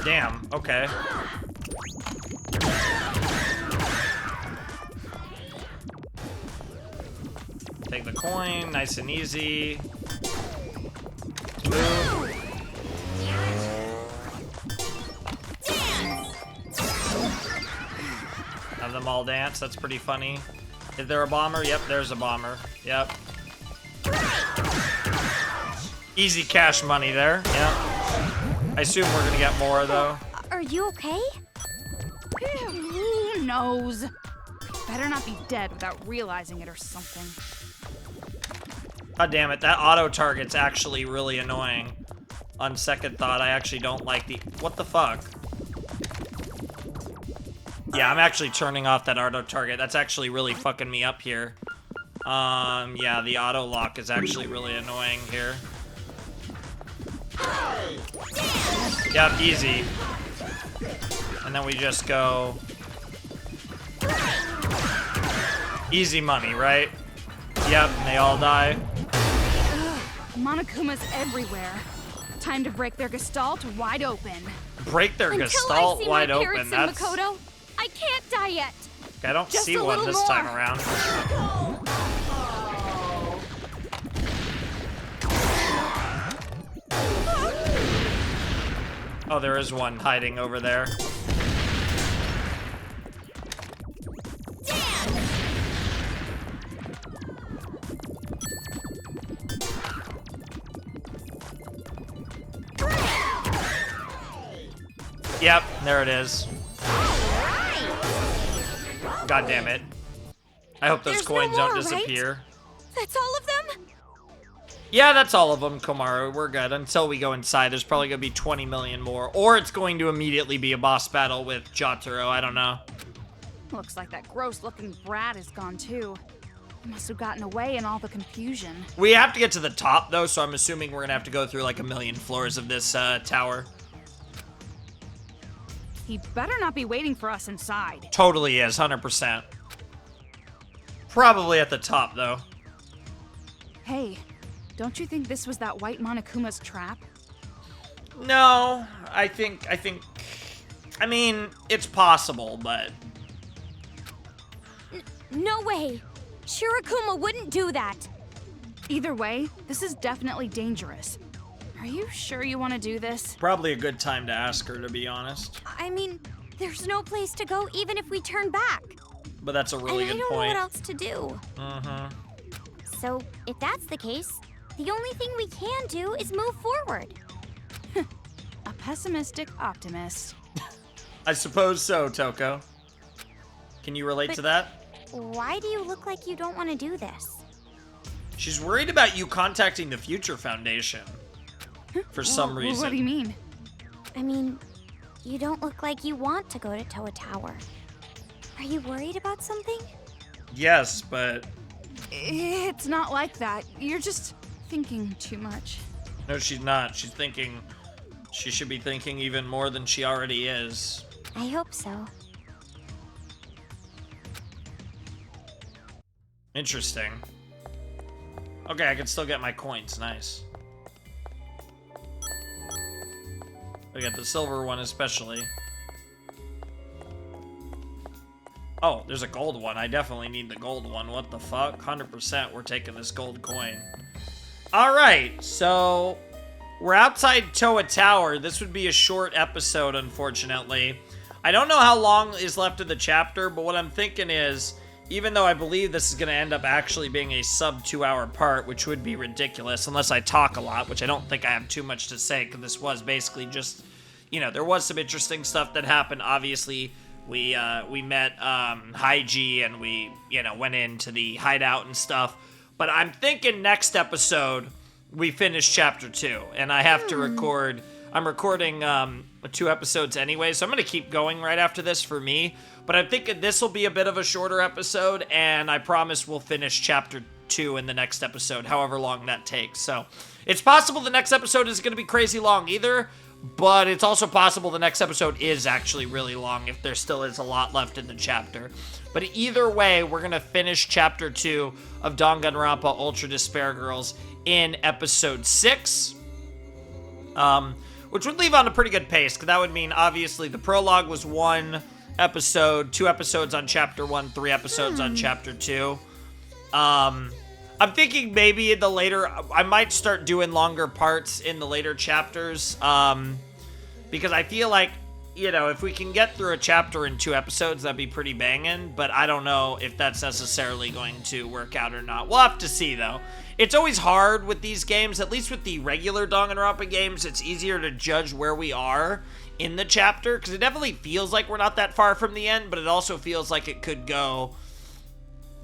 Damn, okay. Take the coin, nice and easy. Move. Have them all dance, that's pretty funny. Is there a bomber? Yep, there's a bomber. Yep. Easy cash money there, yep. I assume we're gonna get more though. Are you okay? Who knows? Better not be dead without realizing it or something. God damn it, that auto target's actually really annoying. On second thought, I actually don't like the... What the fuck? Yeah, I'm actually turning off that auto target. That's actually really fucking me up here. Yeah, the auto lock is actually really annoying here. Yep, easy. And then we just go... Easy money, right? Yep, and they all die. Monokumas everywhere. Time to break their gestalt wide open. Break their Until I gestalt see wide my open. parents in That's... Makoto, I can't die yet. I don't Just see a one little this time more. around. Oh, there is one hiding over there. Yep, there it is. God damn it. I hope those There's coins no don't more, right? disappear. That's all of them? Yeah, that's all of them, Komaru. We're good. Until we go inside, there's probably going to be 20 million more. Or it's going to immediately be a boss battle with Jotaro. I don't know. Looks like that gross-looking brat is gone too. Must have gotten away in all the confusion. We have to get to the top, though, so I'm assuming we're going to have to go through like 1,000,000 floors of this tower. He better not be waiting for us inside. Totally is, 100%. Probably at the top, though. Hey, don't you think this was that white Monokuma's trap? No, I mean, it's possible, but... No way. Shirakuma wouldn't do that. Either way, this is definitely dangerous. Are you sure you want to do this? Probably a good time to ask her, to be honest. I mean, there's no place to go even if we turn back. But that's a really and I good don't know point. what else to do. Mm-hmm. So, if that's the case, the only thing we can do is move forward. A pessimistic optimist. I suppose so, Toko. Can you relate to that? Why do you look like you don't want to do this? She's worried about you contacting the Future Foundation. For some reason. What do you mean? I mean, you don't look like you want to go to Toa Tower. Are you worried about something? Yes, but... It's not like that. You're just thinking too much. No, she's not. She's thinking... She should be thinking even more than she already is. I hope so. Interesting. Okay, I can still get my coins. Nice. I got the silver one especially. Oh, there's a gold one. I definitely need the gold one. What the fuck? 100% we're taking this gold coin. Alright, so we're outside Toa Tower. This would be a short episode, unfortunately. I don't know how long is left of the chapter, but what I'm thinking is, even though I believe this is going to end up actually being a sub 2-hour part, which would be ridiculous unless I talk a lot, which I don't think I have too much to say, because this was basically just, you know, there was some interesting stuff that happened. Obviously, we met Haiji and we, you know, went into the hideout and stuff. But I'm thinking next episode we finish chapter 2, and I have to record. I'm recording 2 episodes anyway, so I'm gonna keep going right after this for me. But I'm thinking this will be a bit of a shorter episode, and I promise we'll finish chapter 2 in the next episode, however long that takes. So it's possible the next episode is gonna be crazy long either. But it's also possible the next episode is actually really long if there still is a lot left in the chapter. But either way, we're going to finish Chapter 2 of Danganronpa Ultra Despair Girls in Episode 6. Which would leave on a pretty good pace, because that would mean, obviously, the prologue was 1 episode, 2 episodes on Chapter 1, 3 episodes on Chapter 2. I'm thinking maybe in the later, I might start doing longer parts in the later chapters, because I feel like, you know, if we can get through a chapter in 2 episodes, that'd be pretty banging, but I don't know if that's necessarily going to work out or not. We'll have to see, though. It's always hard with these games, at least with the regular Danganronpa games, it's easier to judge where we are in the chapter, because it definitely feels like we're not that far from the end, but it also feels like it could go...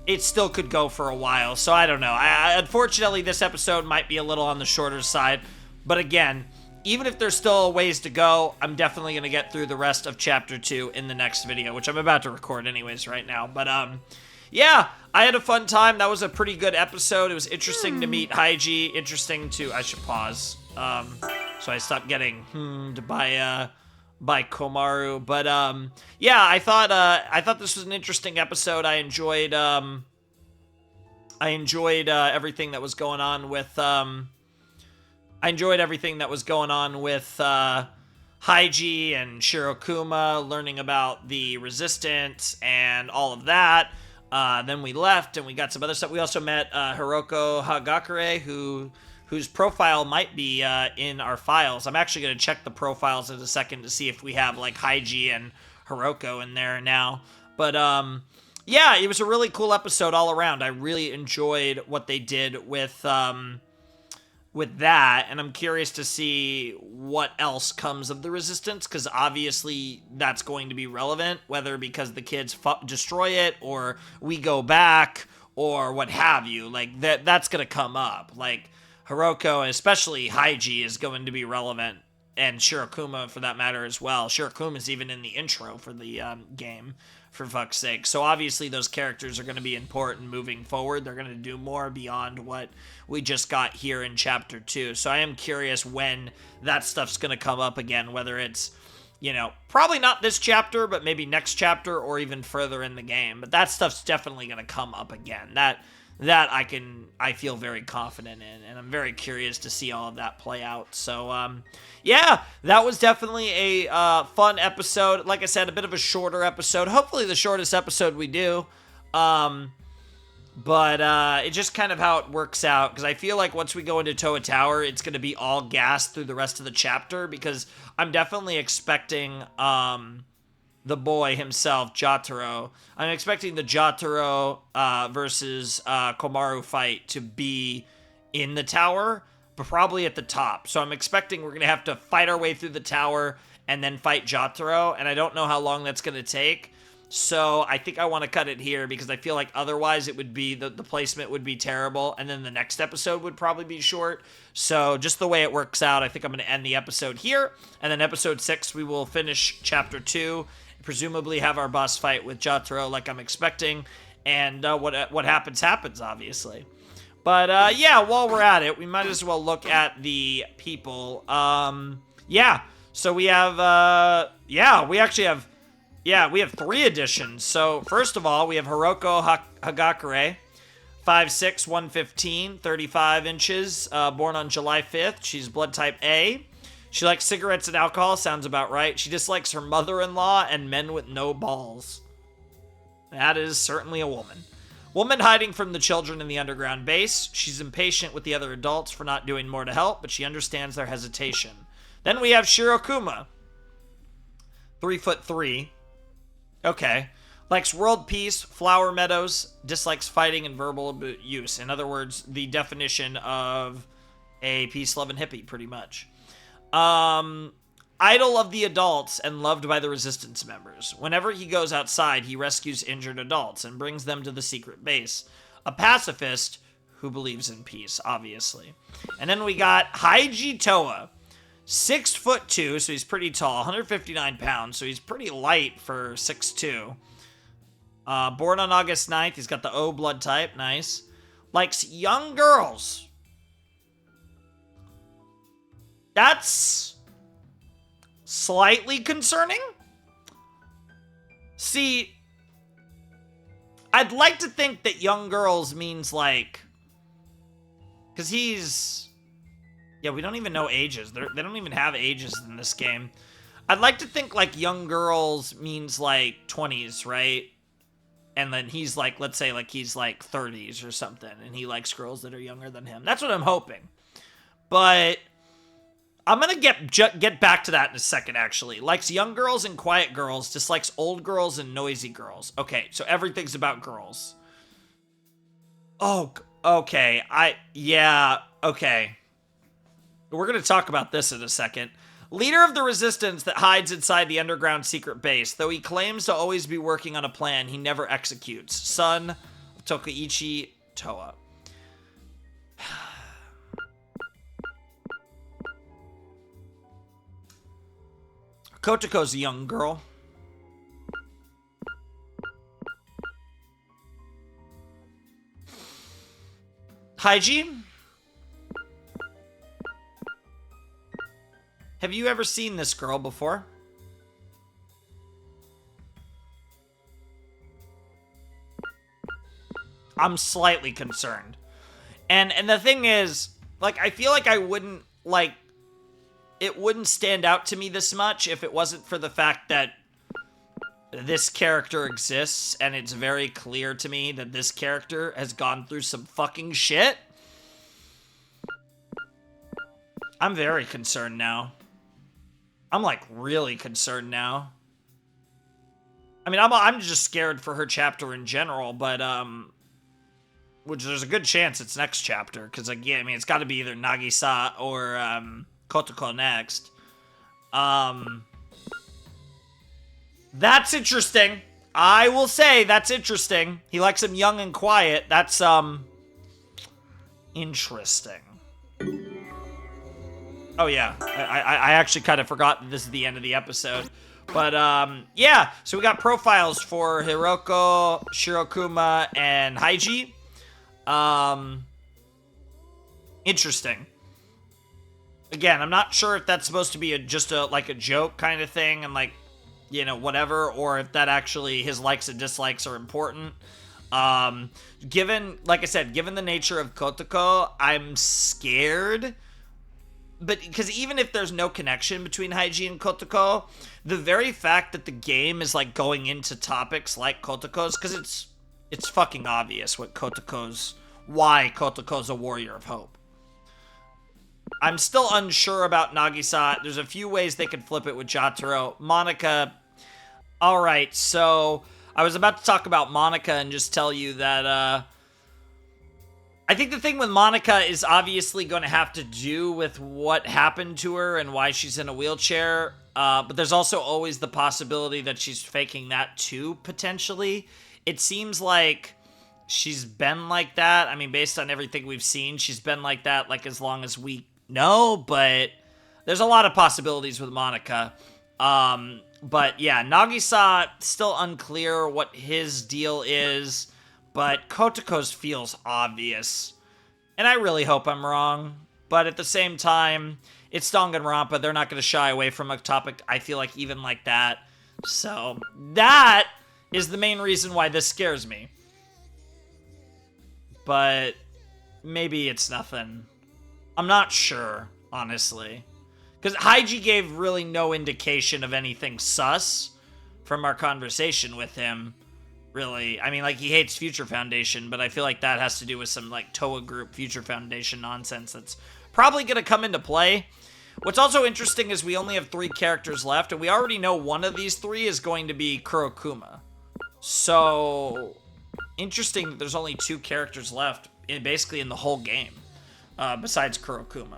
It still could go for a while, so I don't know. Unfortunately, this episode might be a little on the shorter side, but again, even if there's still a ways to go, I'm definitely going to get through the rest of Chapter 2 in the next video, which I'm about to record anyways right now. But, yeah, I had a fun time. That was a pretty good episode. It was interesting to meet Haiji, interesting to... I should pause, so I stopped getting by Komaru, but yeah, I thought this was an interesting episode. I enjoyed everything that was going on with Haiji and Shirokuma, learning about the resistance and all of that. Then we left and we got some other stuff. We also met Hiroko Hagakure, whose profile might be in our files. I'm actually going to check the profiles in a second to see if we have, like, Haiji and Hiroko in there now. But, yeah, it was a really cool episode all around. I really enjoyed what they did with that, and I'm curious to see what else comes of the Resistance, because obviously that's going to be relevant, whether because the kids destroy it, or we go back, or what have you. Like, that's going to come up. Like, Hiroko, and especially Haiji, is going to be relevant, and Shirokuma for that matter as well. Shirokuma's even in the intro for the game, for fuck's sake. So obviously those characters are going to be important moving forward. They're going to do more beyond what we just got here in Chapter 2. So I am curious when that stuff's going to come up again, whether it's, you know, probably not this chapter, but maybe next chapter or even further in the game. But that stuff's definitely going to come up again. That I feel very confident in, and I'm very curious to see all of that play out. So, yeah, that was definitely a fun episode. Like I said, a bit of a shorter episode. Hopefully the shortest episode we do. But it's just kind of how it works out, because I feel like once we go into Toa Tower, it's going to be all gas through the rest of the chapter, because I'm definitely expecting... the boy himself, Jotaro. I'm expecting the Jotaro versus Komaru fight to be in the tower, but probably at the top. So I'm expecting we're going to have to fight our way through the tower and then fight Jotaro, and I don't know how long that's going to take. So I think I want to cut it here, because I feel like otherwise it would be, the placement would be terrible, and then the next episode would probably be short. So just the way it works out, I think I'm going to end the episode here, and then episode 6 we will finish Chapter 2, presumably have our boss fight with Jotaro like I'm expecting, and what happens, obviously. But, yeah, while we're at it, we might as well look at the people. Yeah, so we have, we have 3 additions. So, first of all, we have Hiroko Hagakure 5'6", 115, 35 inches, born on July 5th. She's blood type A. She likes cigarettes and alcohol, sounds about right. She dislikes her mother-in-law and men with no balls. That is certainly a woman. Woman hiding from the children in the underground base. She's impatient with the other adults for not doing more to help, but she understands their hesitation. Then we have Shirokuma. 3'3". Okay. Likes world peace, flower meadows, dislikes fighting and verbal abuse. In other words, the definition of a peace-loving hippie, pretty much. Idol of the adults and loved by the resistance members. Whenever he goes outside, he rescues injured adults and brings them to the secret base. A pacifist who believes in peace, obviously. And then we got Haiji Toa. 6'2", so he's pretty tall. 159 pounds, so he's pretty light for 6'2". Born on August 9th. He's got the O blood type. Nice. Likes young girls. That's slightly concerning. See, I'd like to think that young girls means like, because he's, yeah, we don't even know ages. They don't even have ages in this game. I'd like to think like young girls means like 20s, right? And then he's like, let's say like he's like 30s or something, and he likes girls that are younger than him. That's what I'm hoping. But I'm gonna get back to that in a second, actually. Likes young girls and quiet girls, dislikes old girls and noisy girls. Okay, so everything's about girls. Oh, okay. Yeah, okay. We're gonna talk about this in a second. Leader of the resistance that hides inside the underground secret base. Though he claims to always be working on a plan, he never executes. Son of Tokaichi Toa. Kotoko's a young girl. Haiji? Have you ever seen this girl before? I'm slightly concerned. And the thing is, like, I feel like I wouldn't, like, it wouldn't stand out to me this much if it wasn't for the fact that this character exists, and it's very clear to me that this character has gone through some fucking shit. I'm very concerned now. I'm, like, really concerned now. I mean, I'm just scared for her chapter in general, but, which there's a good chance it's next chapter, because, like, yeah, I mean, it's got to be either Nagisa or, Kotoko next. That's interesting. I will say that's interesting. He likes him young and quiet. That's, interesting. Oh, yeah. I actually kind of forgot that this is the end of the episode. But, yeah. So we got profiles for Hiroko, Shirokuma, and Haiji. Interesting. Again, I'm not sure if that's supposed to be just a joke kind of thing and, like, you know, whatever, or if that actually, his likes and dislikes are important. Given, like I said, given the nature of Kotoko, I'm scared. But, because even if there's no connection between Haiji and Kotoko, the very fact that the game is, like, going into topics like Kotoko's, because it's fucking obvious why Kotoko's a warrior of hope. I'm still unsure about Nagisa. There's a few ways they could flip it with Jotaro. Monica. Alright, so I was about to talk about Monica and just tell you that, I think the thing with Monica is obviously going to have to do with what happened to her and why she's in a wheelchair. But there's also always the possibility that she's faking that too, potentially. It seems like she's been like that. I mean, based on everything we've seen, she's been like that, like, as long as we know. But there's a lot of possibilities with Monica. But yeah, Nagisa, still unclear what his deal is. But Kotoko's feels obvious. And I really hope I'm wrong. But at the same time, it's Danganronpa. They're not going to shy away from a topic, I feel like, even like that. So that is the main reason why this scares me. but maybe it's nothing. I'm not sure, honestly. Because Haiji gave really no indication of anything sus from our conversation with him, really. I mean, like, he hates Future Foundation, but I feel like that has to do with some, like, Toa Group Future Foundation nonsense that's probably going to come into play. What's also interesting is we only have 3 characters left, and we already know one of these 3 is going to be Kurokuma. So, interesting that there's only 2 characters left, basically in the whole game, besides Kurokuma.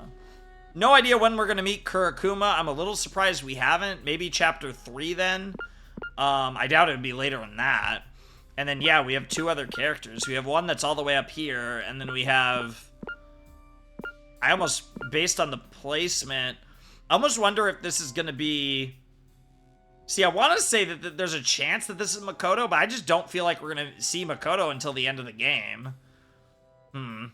No idea when we're going to meet Kurokuma. I'm a little surprised we haven't. Maybe Chapter 3 then. I doubt it would be later than that. And then, yeah, we have 2 other characters. We have one that's all the way up here, and then we have... I almost, based on the placement, I almost wonder if this is going to be... See, I want to say that there's a chance that this is Makoto, but I just don't feel like we're going to see Makoto until the end of the game. And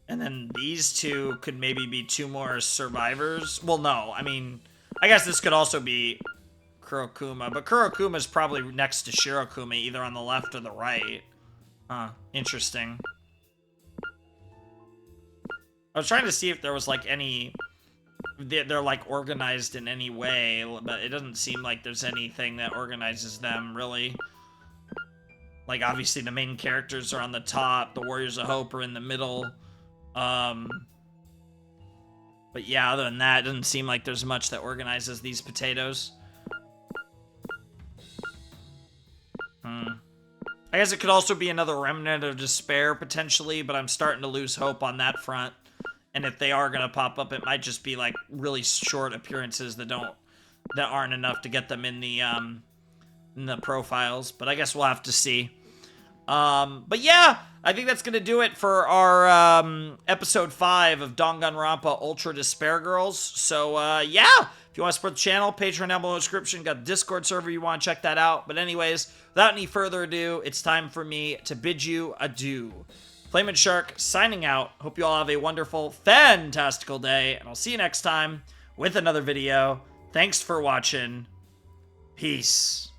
then these 2 could maybe be 2 more survivors. Well, no, I mean, I guess this could also be Kurokuma, but Kurokuma's probably next to Shirokuma, either on the left or the right. Huh, interesting. I was trying to see if there was, like, any... They're, like, organized in any way, but it doesn't seem like there's anything that organizes them, really. Like, obviously, the main characters are on the top, the Warriors of Hope are in the middle. But yeah, other than that, it doesn't seem like there's much that organizes these potatoes. I guess it could also be another Remnant of Despair, potentially, but I'm starting to lose hope on that front. And if they are gonna pop up, it might just be like really short appearances that aren't enough to get them in the profiles. But I guess we'll have to see. But yeah, I think that's gonna do it for our episode 5 of Danganronpa Ultra Despair Girls. So yeah, if you want to support the channel, Patreon down below in the description. Got the Discord server, you want to check that out. But anyways, without any further ado, it's time for me to bid you adieu. Flamin' Shark signing out. Hope you all have a wonderful, fantastical day, and I'll see you next time with another video. Thanks for watching. Peace.